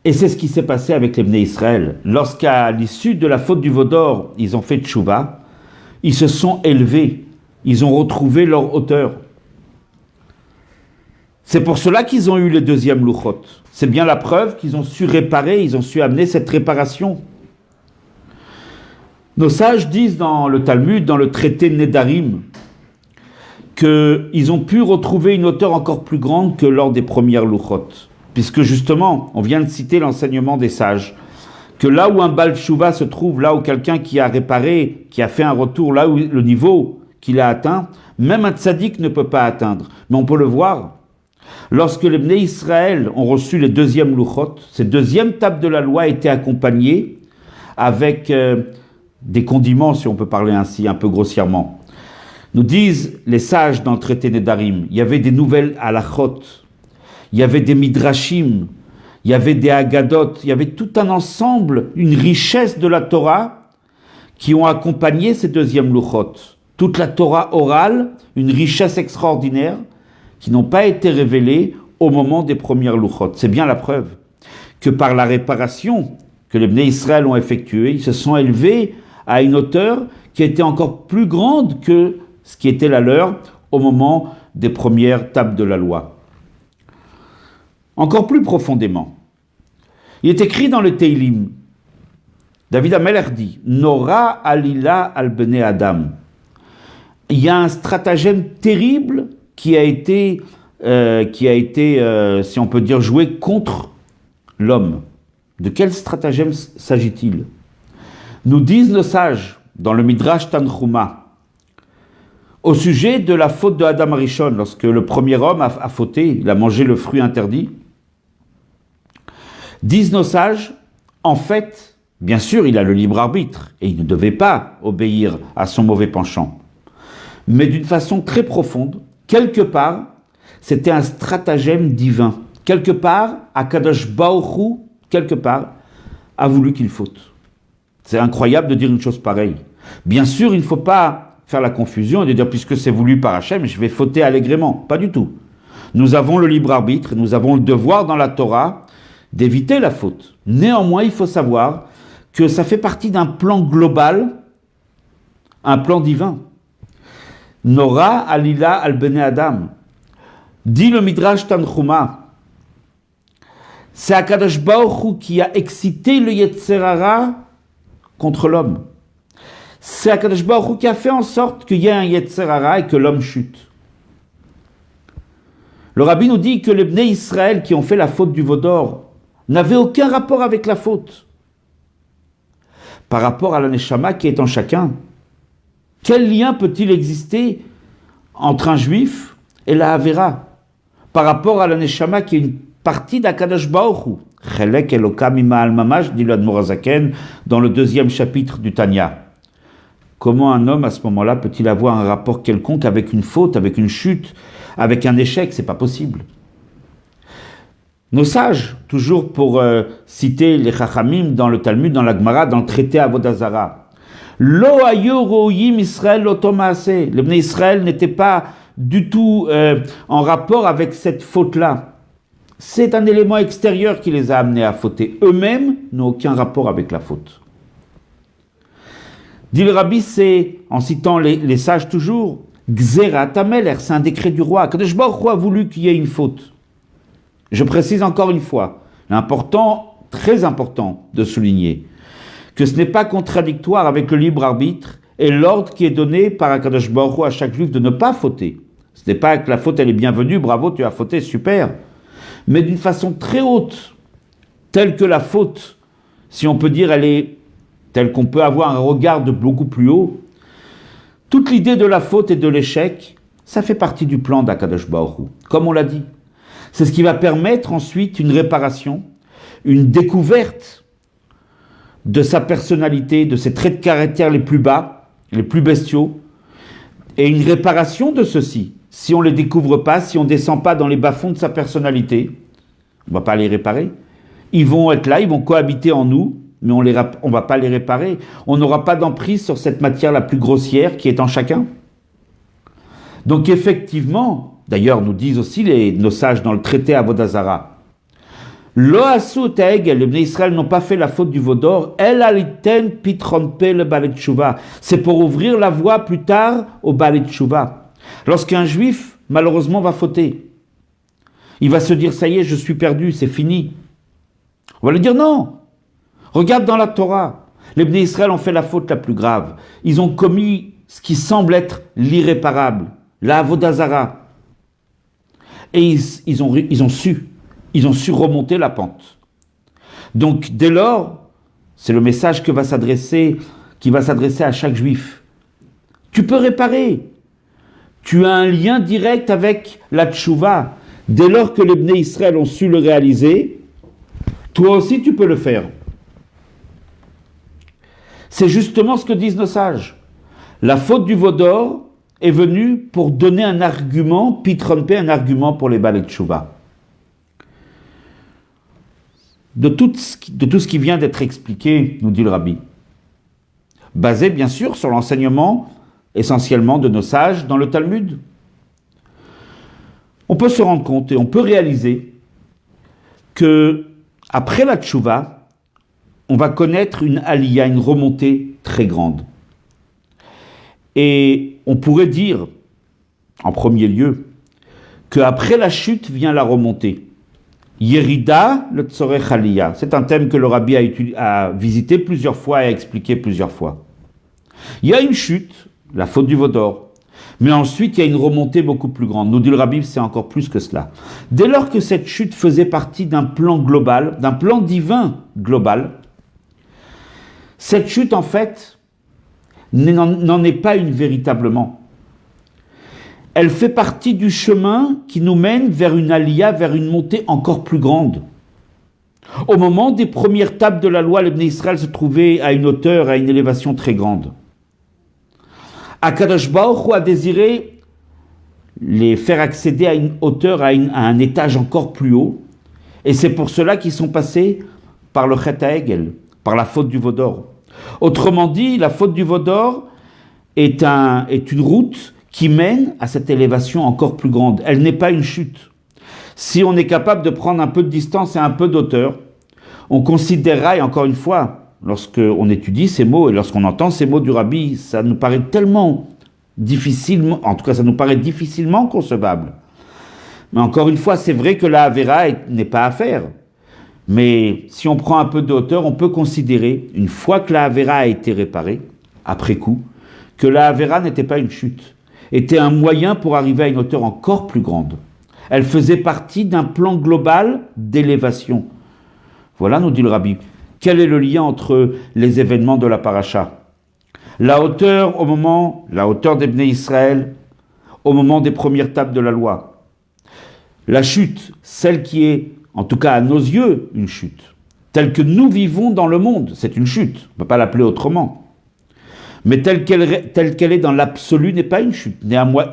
Et c'est ce qui s'est passé avec les Bnei Israël. Lorsqu'à l'issue de la faute du veau d'or, ils ont fait tchouva, ils se sont élevés, ils ont retrouvé leur hauteur. C'est pour cela qu'ils ont eu les deuxièmes louchot. C'est bien la preuve qu'ils ont su réparer, ils ont su amener cette réparation. Nos sages disent dans le Talmud, dans le traité Nedarim, qu'ils ont pu retrouver une hauteur encore plus grande que lors des premières louchot. Puisque justement, on vient de citer l'enseignement des sages, que là où un Baal Tchouva se trouve, là où quelqu'un qui a réparé, qui a fait un retour, là où le niveau qu'il a atteint, même un tzaddik ne peut pas atteindre. Mais on peut le voir. Lorsque les Bnei Israël ont reçu les deuxièmes louchot, ces deuxièmes tables de la loi étaient accompagnées avec des condiments, si on peut parler ainsi, un peu grossièrement. Nous disent les sages dans le traité Nedarim, il y avait des nouvelles halachot, il y avait des midrashim, il y avait des agadot, il y avait tout un ensemble, une richesse de la Torah qui ont accompagné ces deuxièmes louchot. Toute la Torah orale, une richesse extraordinaire qui n'ont pas été révélées au moment des premières louchot. C'est bien la preuve que par la réparation que les Bnei Israël ont effectuée, ils se sont élevés à une hauteur qui était encore plus grande que ce qui était la leur au moment des premières tables de la loi. Encore plus profondément, il est écrit dans le Teilim, David Amelech dit, Nora alila al bnei Adam. Il y a un stratagème terrible qui a été, si on peut dire, joué contre l'homme. De quel stratagème s'agit-il? Nous disent nos sages, dans le Midrash Tanchuma, au sujet de la faute de Adam Rishon, lorsque le premier homme a fauté, il a mangé le fruit interdit, disent nos sages, en fait, bien sûr, il a le libre arbitre, et il ne devait pas obéir à son mauvais penchant. Mais d'une façon très profonde, quelque part, c'était un stratagème divin. Quelque part, Akadosh Baruch Hu, quelque part, a voulu qu'il faute. C'est incroyable de dire une chose pareille. Bien sûr, il ne faut pas faire la confusion et de dire, puisque c'est voulu par Hachem, je vais fauter allègrement. Pas du tout. Nous avons le libre arbitre, nous avons le devoir dans la Torah d'éviter la faute. Néanmoins, il faut savoir que ça fait partie d'un plan global, un plan divin. Nora alila al bene Adam. Dit le Midrash Tanchuma, c'est Akadosh Baruch Hu qui a excité le Yetzer Hara contre l'homme. C'est Akadosh Baruch Hu qui a fait en sorte qu'il y ait un Yetzer Hara et que l'homme chute. Le Rabbi nous dit que les Bnei Israël qui ont fait la faute du veau d'or n'avaient aucun rapport avec la faute. Par rapport à la Neshama qui est en chacun, quel lien peut-il exister entre un juif et la Havera par rapport à la Neshama qui est une partie d'Akadosh Baruch Hu? Chelek Elokam Ima'al Mamash, dit l'Admor HaZaken dans le 2e chapitre du Tanya. Comment un homme à ce moment-là peut-il avoir un rapport quelconque avec une faute, avec une chute, avec un échec? C'est pas possible. Nos sages, toujours pour citer les Chachamim dans le Talmud, dans la Gemara, dans le traité Avodah Zara, Lo hayu ro'im Israël l'otomaase. Les Bnei Israël n'étaient pas du tout en rapport avec cette faute-là. C'est un élément extérieur qui les a amenés à fauter. Eux-mêmes n'ont aucun rapport avec la faute. Dit le Rabbi, c'est, en citant les sages toujours, Gzerat Hamelech, c'est un décret du roi. Kadosh Baruch Hu a voulu qu'il y ait une faute. Je précise encore une fois, l'important, très important de souligner, que ce n'est pas contradictoire avec le libre arbitre et l'ordre qui est donné par Akadosh Baruch Hu à chaque juif de ne pas fauter. Ce n'est pas que la faute elle est bienvenue, bravo, tu as fauté, super. Mais d'une façon très haute, telle que la faute, si on peut dire, elle est telle qu'on peut avoir un regard de beaucoup plus haut. Toute l'idée de la faute et de l'échec, ça fait partie du plan d'Akadosh Baruch Hu, comme on l'a dit. C'est ce qui va permettre ensuite une réparation, une découverte de sa personnalité, de ses traits de caractère les plus bas, les plus bestiaux, et une réparation de ceux-ci. Si on ne les découvre pas, si on ne descend pas dans les bas-fonds de sa personnalité, on ne va pas les réparer. Ils vont être là, ils vont cohabiter en nous, mais on ne va pas les réparer. On n'aura pas d'emprise sur cette matière la plus grossière qui est en chacun. Donc effectivement, d'ailleurs nous disent aussi nos sages dans le traité Avodah Zara, Lo asu ta'egel, les Bnei Israël n'ont pas fait la faute du veau d'or, el aliten pitron pe le Baalei Teshuva. C'est pour ouvrir la voie plus tard au Baalei Teshuva. Lorsqu'un juif, malheureusement, va fauter, il va se dire, ça y est, je suis perdu, c'est fini. On va lui dire non. Regarde dans la Torah, les Bnei Israël ont fait la faute la plus grave. Ils ont commis ce qui semble être l'irréparable, la Avodah Zara. Et ils ont su remonter la pente. Donc, dès lors, c'est le message qui va s'adresser à chaque juif. Tu peux réparer. Tu as un lien direct avec la tchouva. Dès lors que les Bnei Israël ont su le réaliser, toi aussi tu peux le faire. C'est justement ce que disent nos sages. La faute du veau d'or est venue pour donner un argument, pitronpé, un argument pour les Baalei Teshuva. De tout ce qui vient d'être expliqué, nous dit le Rabbi, basé bien sûr sur l'enseignement essentiellement de nos sages dans le Talmud. On peut se rendre compte et on peut réaliser que après la tchouva, on va connaître une aliyah, une remontée très grande. Et on pourrait dire, en premier lieu, qu'après la chute vient la remontée. Yerida le tzorech aliyah. C'est un thème que le Rabbi a visité plusieurs fois et a expliqué plusieurs fois. Il y a une chute, la faute du veau d'or, mais ensuite il y a une remontée beaucoup plus grande. Nous dit le Rabbi, c'est encore plus que cela. Dès lors que cette chute faisait partie d'un plan global, d'un plan divin global, cette chute en fait n'en est pas une véritablement. Elle fait partie du chemin qui nous mène vers une aliyah, vers une montée encore plus grande. Au moment des premières tables de la loi, les Bnei Israël se trouvaient à une hauteur, à une élévation très grande. Akadosh Baruch Hu a désiré les faire accéder à une hauteur, à un étage encore plus haut, et c'est pour cela qu'ils sont passés par le Chet HaEgel, par la faute du veau d'or. Autrement dit, la faute du veau d'or est une route qui mène à cette élévation encore plus grande. Elle n'est pas une chute. Si on est capable de prendre un peu de distance et un peu d'auteur, on considérera, et encore une fois, lorsqu'on étudie ces mots et lorsqu'on entend ces mots du Rabbi, ça nous paraît tellement difficilement, en tout cas ça nous paraît difficilement concevable. Mais encore une fois, c'est vrai que la Avera n'est pas à faire. Mais si on prend un peu de hauteur, on peut considérer, une fois que la Avera a été réparée, après coup, que la Avera n'était pas une chute, était un moyen pour arriver à une hauteur encore plus grande. Elle faisait partie d'un plan global d'élévation. Voilà, nous dit le Rabbi. Quel est le lien entre les événements de la paracha? La hauteur des Bnei Israël, au moment des premières tables de la loi. La chute, celle qui est, en tout cas à nos yeux, une chute. Telle que nous vivons dans le monde, c'est une chute. On ne peut pas l'appeler autrement. Mais telle qu'elle est dans l'absolu n'est pas une chute.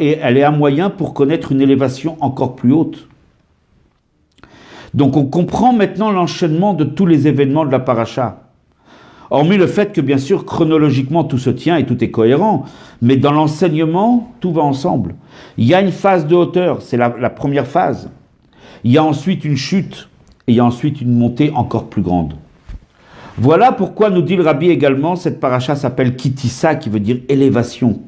Et elle est un moyen pour connaître une élévation encore plus haute. Donc on comprend maintenant l'enchaînement de tous les événements de la paracha. Hormis le fait que bien sûr chronologiquement tout se tient et tout est cohérent, mais dans l'enseignement tout va ensemble. Il y a une phase de hauteur, c'est la première phase. Il y a ensuite une chute et il y a ensuite une montée encore plus grande. Voilà pourquoi nous dit le Rabbi également, cette paracha s'appelle Kitissa, qui veut dire élévation.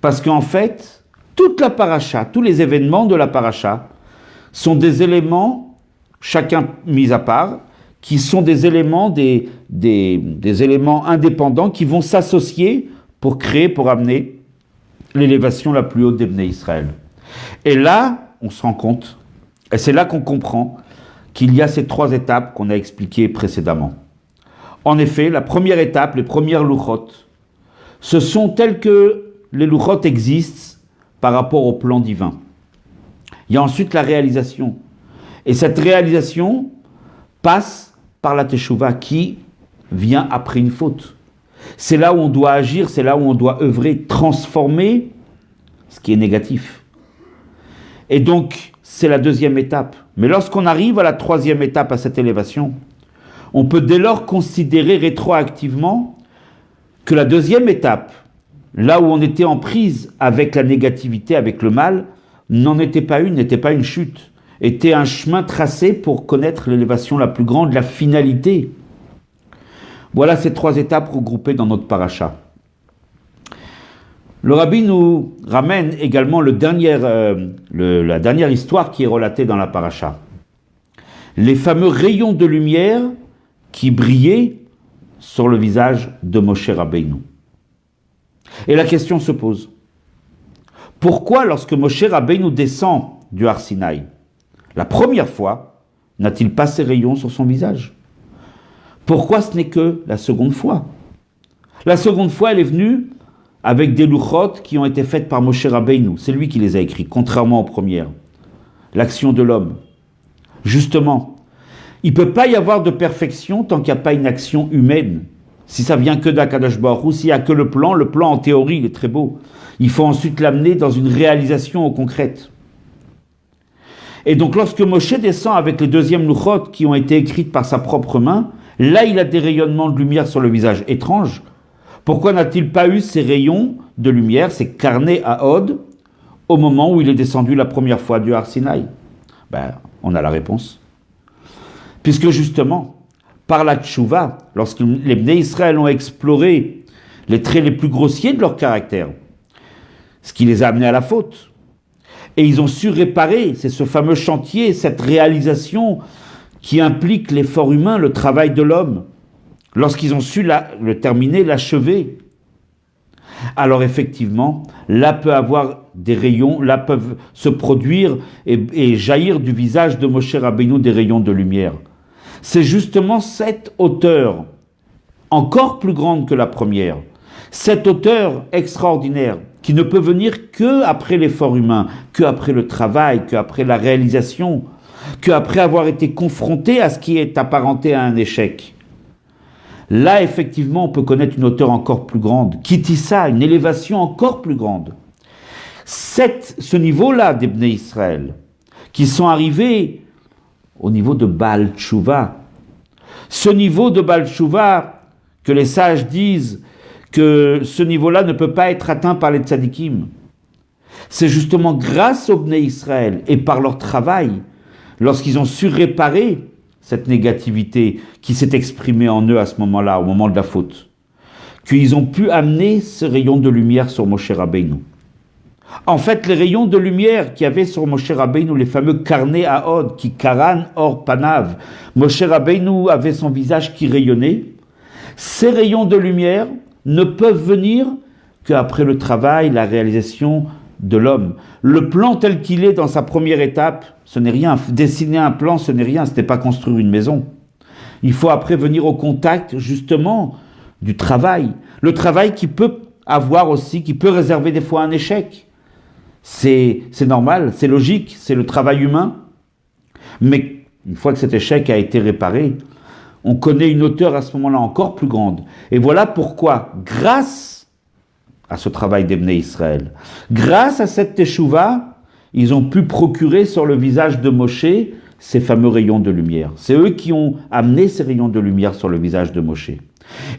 Parce qu'en fait, toute la paracha, tous les événements de la paracha sont des éléments, chacun mis à part, qui sont des éléments, des éléments indépendants qui vont s'associer pour créer, pour amener l'élévation la plus haute des Bnei Israël. Et là, on se rend compte, et c'est là qu'on comprend qu'il y a ces trois étapes qu'on a expliquées précédemment. En effet, la première étape, les premières louchot, ce sont telles que les louchot existent par rapport au plan divin. Il y a ensuite la réalisation. Et cette réalisation passe par la teshuva qui vient après une faute. C'est là où on doit agir, c'est là où on doit œuvrer, transformer ce qui est négatif. Et donc, c'est la deuxième étape. Mais lorsqu'on arrive à la troisième étape, à cette élévation, on peut dès lors considérer rétroactivement que la deuxième étape, là où on était en prise avec la négativité, avec le mal, n'était pas une chute, était un chemin tracé pour connaître l'élévation la plus grande, la finalité. Voilà ces trois étapes regroupées dans notre paracha. Le Rabbi nous ramène également la dernière histoire qui est relatée dans la paracha. Les fameux rayons de lumière qui brillaient sur le visage de Moshe Rabbeinu. Et la question se pose. Pourquoi, lorsque Moshe Rabbeinu descend du Har Sinaï, la première fois, n'a-t-il pas ces rayons sur son visage? Pourquoi ce n'est que la seconde fois? La seconde fois, elle est venue avec des louchot qui ont été faites par Moshe Rabbeinu. C'est lui qui les a écrits, contrairement aux premières. L'action de l'homme. Justement, il ne peut pas y avoir de perfection tant qu'il n'y a pas une action humaine. Si ça vient que d'Akadosh Baruch Hu, s'il n'y a que le plan en théorie, il est très beau. Il faut ensuite l'amener dans une réalisation concrète. Et donc lorsque Moshe descend avec les deuxièmes louchot qui ont été écrites par sa propre main, là il a des rayonnements de lumière sur le visage étrange. Pourquoi n'a-t-il pas eu ces rayons de lumière, ces carnets à Od, au moment où il est descendu la première fois du Har Sinaï? On a la réponse. Puisque justement, par la tchouva, lorsque les Bnei Israël ont exploré les traits les plus grossiers de leur caractère, ce qui les a amenés à la faute, et ils ont su réparer, c'est ce fameux chantier, cette réalisation qui implique l'effort humain, le travail de l'homme, lorsqu'ils ont su le terminer, l'achever. Alors effectivement, là peut avoir des rayons, là peuvent se produire et jaillir du visage de Moshe Rabbeinu des rayons de lumière. C'est justement cette hauteur, encore plus grande que la première, cette hauteur extraordinaire, qui ne peut venir que après l'effort humain, que après le travail, que après la réalisation, que après avoir été confronté à ce qui est apparenté à un échec. Là, effectivement, on peut connaître une hauteur encore plus grande, Kitissa, une élévation encore plus grande. Ce niveau-là des Bnei Israël, qui sont arrivés au niveau de Baal Tshuva. Ce niveau de Baal Tshuva, que les sages disent que ce niveau-là ne peut pas être atteint par les tzadikim. C'est justement grâce aux Bnei Israël et par leur travail, lorsqu'ils ont su réparer cette négativité qui s'est exprimée en eux à ce moment-là, au moment de la faute, qu'ils ont pu amener ce rayon de lumière sur Moshe Rabbeinu. En fait, les rayons de lumière qu'il y avait sur Moshe Rabbeinu, les fameux carnets à Od, qui karan or panav, Moshe Rabbeinu avait son visage qui rayonnait. Ces rayons de lumière ne peuvent venir qu'après le travail, la réalisation de l'homme. Le plan tel qu'il est dans sa première étape, ce n'est rien. Dessiner un plan, ce n'est rien, ce n'est pas construire une maison. Il faut après venir au contact, justement, du travail. Le travail qui peut avoir aussi, qui peut réserver des fois un échec. C'est normal, c'est logique, c'est le travail humain. Mais une fois que cet échec a été réparé, on connaît une hauteur à ce moment-là encore plus grande. Et voilà pourquoi, grâce à ce travail des Bnei Israël, grâce à cette teshuva, ils ont pu procurer sur le visage de Moshe ces fameux rayons de lumière. C'est eux qui ont amené ces rayons de lumière sur le visage de Moshe.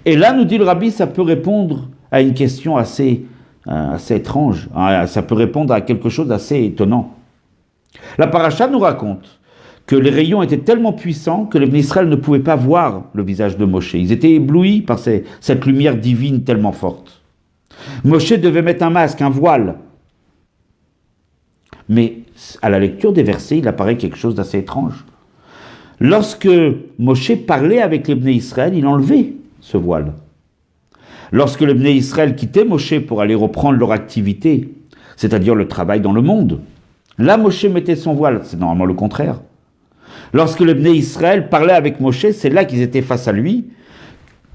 Et là, nous dit le Rabbi, ça peut répondre à une question assez étrange. Ça peut répondre à quelque chose d'assez étonnant. La paracha nous raconte que les rayons étaient tellement puissants que les Bnei Israël ne pouvaient pas voir le visage de Moshe. Ils étaient éblouis par cette lumière divine tellement forte. Moshe devait mettre un masque, un voile. Mais à la lecture des versets, il apparaît quelque chose d'assez étrange. Lorsque Moshe parlait avec les Bnei Israël, il enlevait ce voile. Lorsque les Bnei Israël quittaient Moshe pour aller reprendre leur activité, c'est-à-dire le travail dans le monde, là Moshe mettait son voile, c'est normalement le contraire. Lorsque les Bnei Israël parlaient avec Moshe, c'est là qu'ils étaient face à lui.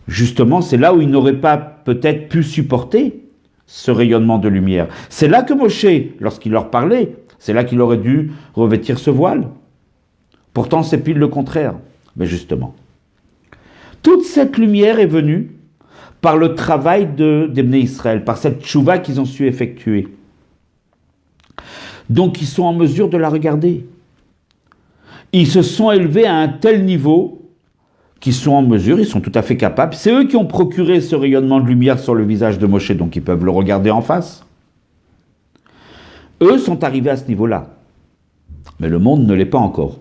Justement, c'est là où ils n'auraient pas peut-être pu supporter ce rayonnement de lumière. C'est là que Moshe, lorsqu'il leur parlait, c'est là qu'il aurait dû revêtir ce voile. Pourtant, c'est pile le contraire. Mais justement, toute cette lumière est venue par le travail des Bnei Israël, par cette tchouva qu'ils ont su effectuer. Donc, ils sont en mesure de la regarder. Ils se sont élevés à un tel niveau qu'ils sont en mesure, ils sont tout à fait capables. C'est eux qui ont procuré ce rayonnement de lumière sur le visage de Moshe, donc ils peuvent le regarder en face. Eux sont arrivés à ce niveau-là. Mais le monde ne l'est pas encore.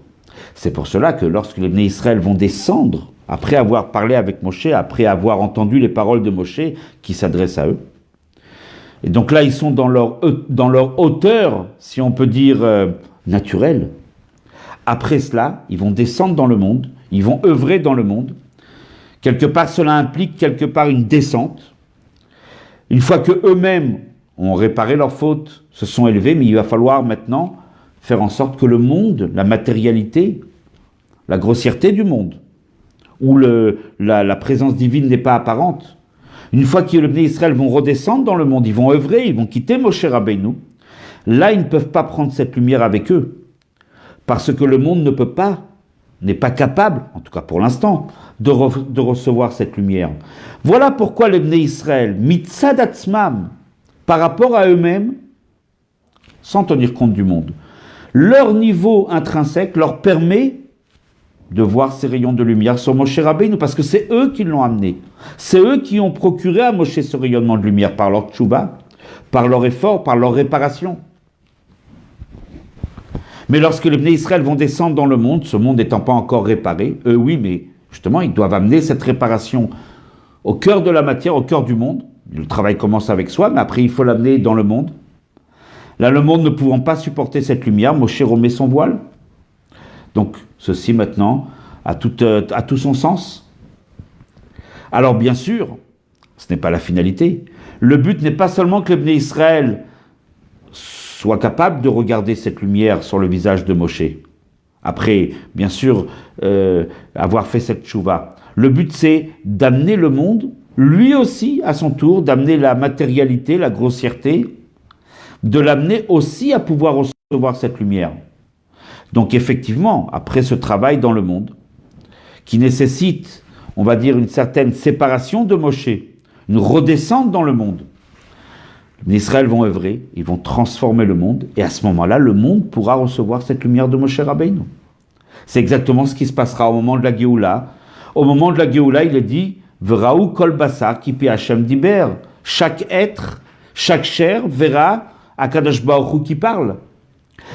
C'est pour cela que lorsque les Bnei Israël vont descendre, après avoir parlé avec Moshe, après avoir entendu les paroles de Moshe qui s'adressent à eux, et donc là ils sont dans leur hauteur, si on peut dire, naturelle. Après cela, ils vont descendre dans le monde, ils vont œuvrer dans le monde. Quelque part, cela implique quelque part une descente. Une fois qu'eux-mêmes ont réparé leurs fautes, se sont élevés, mais il va falloir maintenant faire en sorte que le monde, la matérialité, la grossièreté du monde, où la présence divine n'est pas apparente, une fois que les Bnei Israël vont redescendre dans le monde, ils vont œuvrer, ils vont quitter Moshe Rabbeinu, là ils ne peuvent pas prendre cette lumière avec eux. Parce que le monde n'est pas capable, en tout cas pour l'instant, de recevoir cette lumière. Voilà pourquoi les Bnei Israël, mitzad atzmam, par rapport à eux-mêmes, sans tenir compte du monde, leur niveau intrinsèque leur permet de voir ces rayons de lumière sur Moshe Rabbeinu, parce que c'est eux qui l'ont amené. C'est eux qui ont procuré à Moshe ce rayonnement de lumière par leur tchouba, par leur effort, par leur réparation. Mais lorsque les Bnei Israël vont descendre dans le monde, ce monde n'étant pas encore réparé, eux oui, mais justement, ils doivent amener cette réparation au cœur de la matière, au cœur du monde. Le travail commence avec soi, mais après il faut l'amener dans le monde. Là, le monde ne pouvant pas supporter cette lumière, Moshe remet son voile. Donc, ceci maintenant a tout son sens. Alors bien sûr, ce n'est pas la finalité. Le but n'est pas seulement que les Bnei Israël soit capable de regarder cette lumière sur le visage de Moshe. Après, bien sûr, avoir fait cette tchouva. Le but, c'est d'amener le monde, lui aussi, à son tour, d'amener la matérialité, la grossièreté, de l'amener aussi à pouvoir recevoir cette lumière. Donc effectivement, après ce travail dans le monde, qui nécessite, on va dire, une certaine séparation de Moshe, une redescente dans le monde, les Israël vont œuvrer, ils vont transformer le monde, et à ce moment-là, le monde pourra recevoir cette lumière de Moshe Rabbeinu. C'est exactement ce qui se passera au moment de la Géoula. Au moment de la Géoula, il est dit « V'raou kol basar ki pi Hashem diber » Chaque être, chaque chair verra Akadosh Baruch Hu qui parle.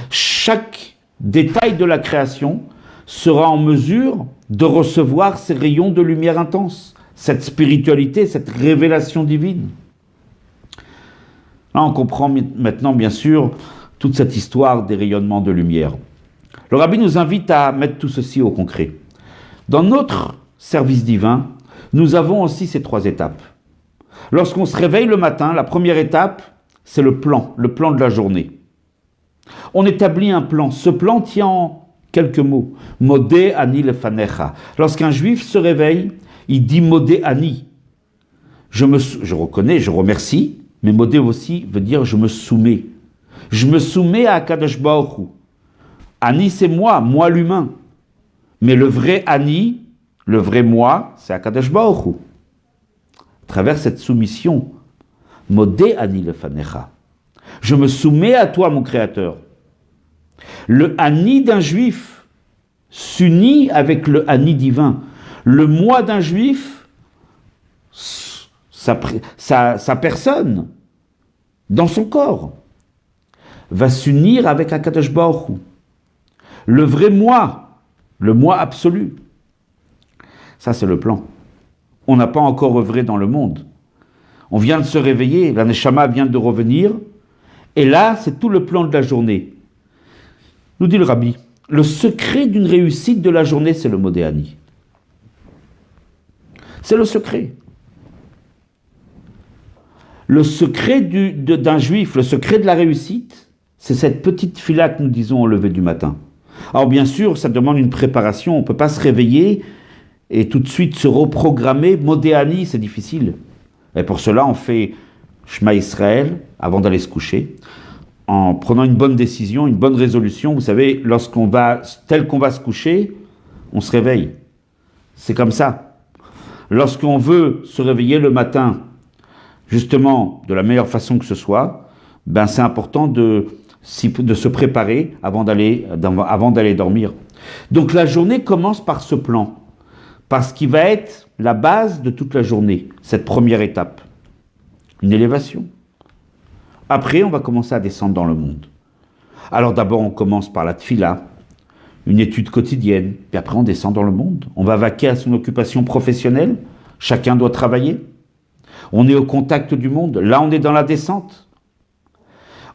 Chaque détail de la création sera en mesure de recevoir ces rayons de lumière intense, cette spiritualité, cette révélation divine. Là, on comprend maintenant, bien sûr, toute cette histoire des rayonnements de lumière. Le Rabbi nous invite à mettre tout ceci au concret. Dans notre service divin, nous avons aussi ces 3 étapes. Lorsqu'on se réveille le matin, la première étape, c'est le plan de la journée. On établit un plan. Ce plan tient en quelques mots. Modé ani lefanecha. Lorsqu'un juif se réveille, il dit modé ani. Je reconnais, je remercie, mais modé aussi veut dire je me soumets. Je me soumets à Akadosh Baruch Hu. Ani, c'est moi l'humain. Mais le vrai Ani, le vrai moi, c'est Akadosh Baruch Hu. À travers cette soumission, Modé Ani lefanecha. Je me soumets à toi, mon Créateur. Le Ani d'un juif s'unit avec le Ani divin. Le moi d'un juif, sa personne, dans son corps, va s'unir avec Akadosh Baruch Hu. Le vrai moi, le moi absolu. Ça, c'est le plan. On n'a pas encore œuvré dans le monde. On vient de se réveiller, la Neshama vient de revenir, et là, c'est tout le plan de la journée. Nous dit le Rabbi, le secret d'une réussite de la journée, c'est le modéani. C'est le secret. Le secret d'un juif, le secret de la réussite, c'est cette petite fila que nous disons au lever du matin. Alors bien sûr, ça demande une préparation, on ne peut pas se réveiller et tout de suite se reprogrammer. Modéani, c'est difficile. Et pour cela, on fait Shema Israël avant d'aller se coucher, en prenant une bonne décision, une bonne résolution. Vous savez, tel qu'on va se coucher, on se réveille. C'est comme ça. Lorsqu'on veut se réveiller le matin, justement, de la meilleure façon que ce soit, ben c'est important de se préparer avant d'aller dormir. Donc la journée commence par ce plan, parce qu'il va être la base de toute la journée, cette première étape, une élévation. Après, on va commencer à descendre dans le monde. Alors d'abord, on commence par la tfila, une étude quotidienne, puis après on descend dans le monde. On va vaquer à son occupation professionnelle, chacun doit travailler. On est au contact du monde, là on est dans la descente.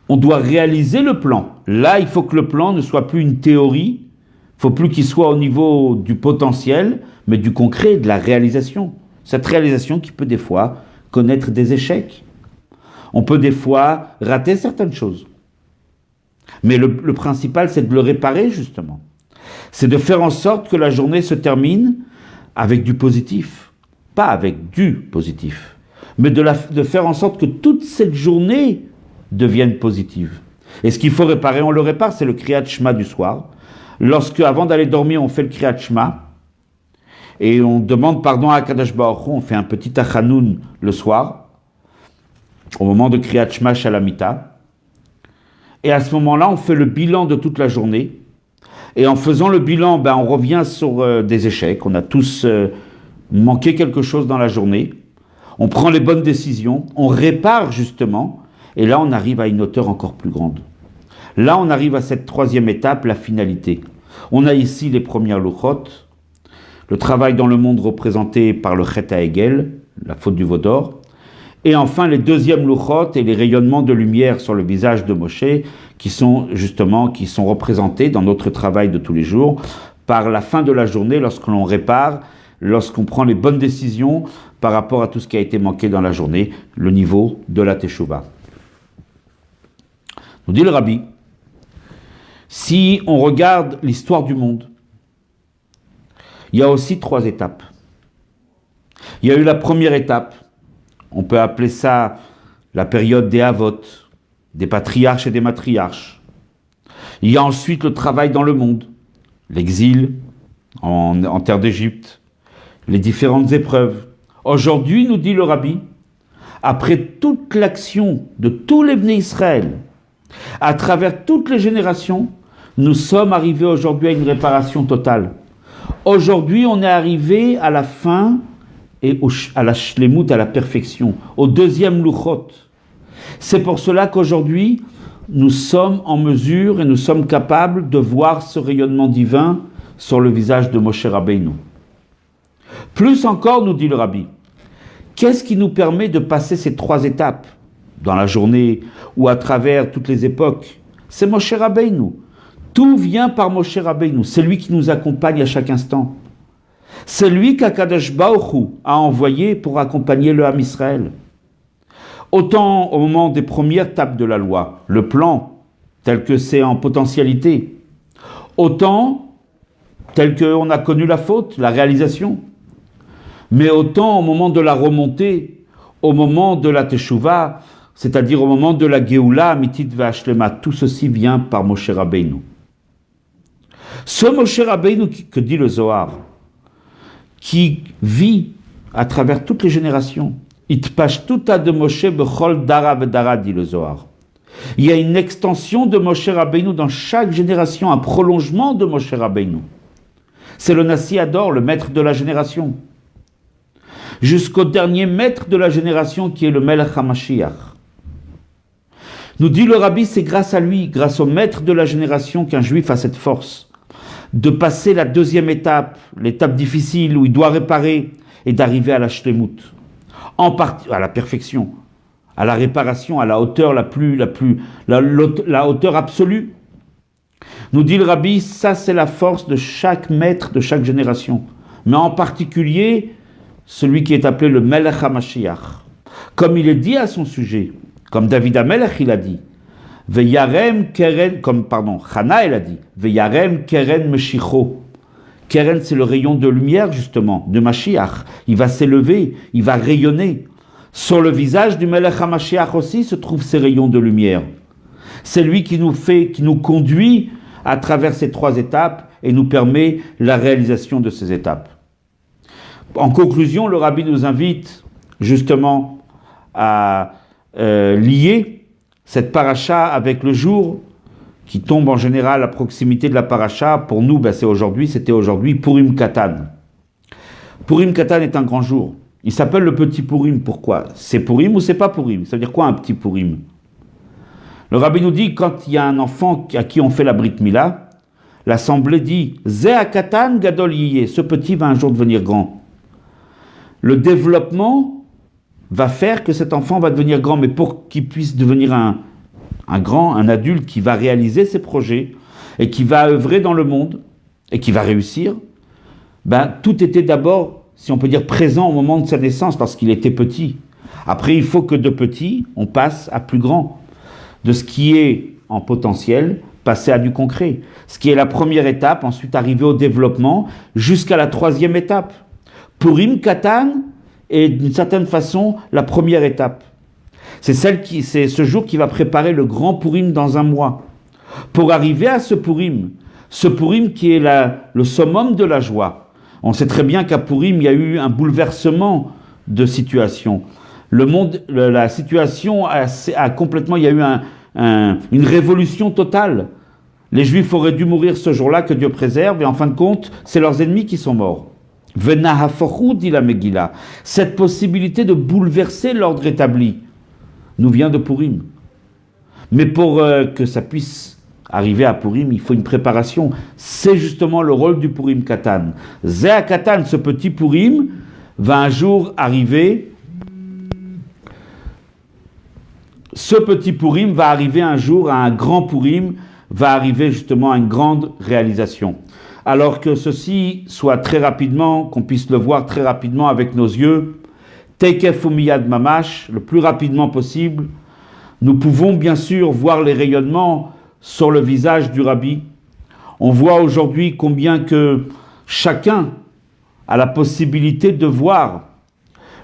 On doit réaliser le plan. Là, il faut que le plan ne soit plus une théorie, il ne faut plus qu'il soit au niveau du potentiel, mais du concret, de la réalisation. Cette réalisation qui peut des fois connaître des échecs. On peut des fois rater certaines choses. Mais le principal, c'est de le réparer, justement. C'est de faire en sorte que la journée se termine avec du positif. Pas avec du positif, mais de faire en sorte que toute cette journée devienne positive. Et ce qu'il faut réparer, on le répare, c'est le Kriyat Shema du soir. Lorsque, avant d'aller dormir, on fait le Kriyat Shema, et on demande pardon à Akadosh Baruch Hu, on fait un petit Tachanoun le soir, au moment de Kriyat Shema Shalamita. Et à ce moment-là, on fait le bilan de toute la journée. Et en faisant le bilan, on revient sur des échecs. On a tous manqué quelque chose dans la journée. On prend les bonnes décisions. On répare justement. Et là, on arrive à une hauteur encore plus grande. Là, on arrive à cette troisième étape, la finalité. On a ici les premières luchot, le travail dans le monde représenté par le Chet HaEgel, la faute du veau d'or. Et enfin, les deuxièmes luchot et les rayonnements de lumière sur le visage de Moshe, qui sont représentés dans notre travail de tous les jours, par la fin de la journée, lorsque l'on répare, lorsqu'on prend les bonnes décisions par rapport à tout ce qui a été manqué dans la journée, le niveau de la Teshuvah. Nous dit le Rabbi, si on regarde l'histoire du monde, il y a aussi 3 étapes. Il y a eu la première étape, on peut appeler ça la période des Avot, des patriarches et des matriarches. Il y a ensuite le travail dans le monde, l'exil en terre d'Égypte, les différentes épreuves. Aujourd'hui, nous dit le Rabbi, après toute l'action de tous les Bnei Israël, à travers toutes les générations, nous sommes arrivés aujourd'hui à une réparation totale. Aujourd'hui, on est arrivé à la fin et à la shlemut, à la perfection, au deuxième luchot. C'est pour cela qu'aujourd'hui, nous sommes en mesure et nous sommes capables de voir ce rayonnement divin sur le visage de Moshe Rabbeinu. Plus encore, nous dit le Rabbi, qu'est-ce qui nous permet de passer ces 3 étapes dans la journée ou à travers toutes les époques? C'est Moshe Rabbeinu. Tout vient par Moshe Rabbeinu. C'est lui qui nous accompagne à chaque instant. C'est lui qu'Akadosh Baruch Hu a envoyé pour accompagner le Ham Israël. Autant au moment des premières étapes de la loi, le plan tel que c'est en potentialité, autant tel qu'on a connu la faute, la réalisation, mais autant au moment de la remontée, au moment de la Teshuvah, c'est-à-dire au moment de la Géoula, Amitit Ve'Ashlema, tout ceci vient par Moshe Rabbeinu. Ce Moshe Rabbeinu que dit le Zohar, qui vit à travers toutes les générations, Itpashtuta de Moshe bechol dara vedara, dit le Zohar. Il y a une extension de Moshe Rabbeinu dans chaque génération, un prolongement de Moshe Rabbeinu. C'est le Nassi Ador, le maître de la génération. Jusqu'au dernier maître de la génération qui est le Melech HaMashiach. Nous dit le Rabbi, c'est grâce à lui, grâce au maître de la génération qu'un juif a cette force de passer la 2e étape, l'étape difficile où il doit réparer et d'arriver à la shlemut, à la perfection, à la réparation, à la hauteur la hauteur absolue. Nous dit le Rabbi, ça c'est la force de chaque maître de chaque génération, mais en particulier celui qui est appelé le Melech HaMashiach. Comme il est dit à son sujet, comme David HaMelech il a dit, Veyarem keren, Chana il a dit, Veyarem keren meshicho. Keren c'est le rayon de lumière justement, de Mashiach. Il va s'élever, il va rayonner. Sur le visage du Melech HaMashiach aussi se trouvent ces rayons de lumière. C'est lui qui nous conduit à travers ces 3 étapes et nous permet la réalisation de ces étapes. En conclusion, le Rabbi nous invite justement à lier cette paracha avec le jour qui tombe en général à proximité de la paracha. Pour nous, c'était aujourd'hui Purim Katan. Purim Katan est un grand jour. Il s'appelle le petit Purim. Pourquoi? C'est Purim ou c'est pas Purim? Ça veut dire quoi un petit Purim? Le Rabbi nous dit, quand il y a un enfant à qui on fait la Brit Mila, l'assemblée dit, Zeh Katan Gadol Yiyeh, ce petit va un jour devenir grand. Le développement va faire que cet enfant va devenir grand, mais pour qu'il puisse devenir un adulte qui va réaliser ses projets et qui va œuvrer dans le monde et qui va réussir, tout était d'abord, si on peut dire, présent au moment de sa naissance parce qu'il était petit. Après, il faut que de petit, on passe à plus grand. De ce qui est en potentiel, passer à du concret. Ce qui est la première étape, ensuite arriver au développement, jusqu'à la 3e étape. Purim Katan est d'une certaine façon la première étape. C'est ce jour qui va préparer le grand Purim dans un mois. Pour arriver à ce Purim qui est le summum de la joie. On sait très bien qu'à Purim, il y a eu un bouleversement de situation. La situation a complètement, il y a eu une révolution totale. Les Juifs auraient dû mourir ce jour-là, que Dieu préserve, et en fin de compte, c'est leurs ennemis qui sont morts. Venahafochu, dit la Megillah. Cette possibilité de bouleverser l'ordre établi nous vient de Purim. Mais pour que ça puisse arriver à Purim, il faut une préparation. C'est justement le rôle du Purim Katan. Zeh Katan, ce petit Purim, va un jour arriver. Ce petit Purim va arriver un jour à un grand Purim, va arriver justement à une grande réalisation. Alors que ceci soit très rapidement, qu'on puisse le voir très rapidement avec nos yeux, Tekef Umiyad Mamash, le plus rapidement possible, nous pouvons bien sûr voir les rayonnements sur le visage du Rabbi. On voit aujourd'hui combien que chacun a la possibilité de voir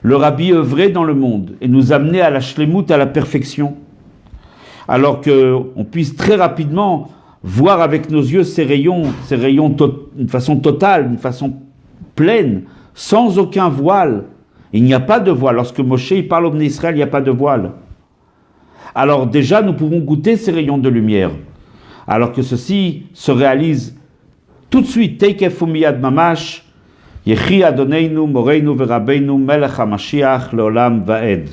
le Rabbi œuvrer dans le monde et nous amener à la shlemut, à la perfection. Alors qu'on puisse très rapidement voir avec nos yeux ces rayons d'une façon totale, d'une façon pleine, sans aucun voile. Il n'y a pas de voile. Lorsque Moshe parle au Bnei Israël, il n'y a pas de voile. Alors déjà, nous pouvons goûter ces rayons de lumière. Alors que ceci se réalise tout de suite. Teikef umiyad mamash, Yechi Adoneinu, Moreinu Verabeinu, Melech HaMashiach, Leolam Vaed.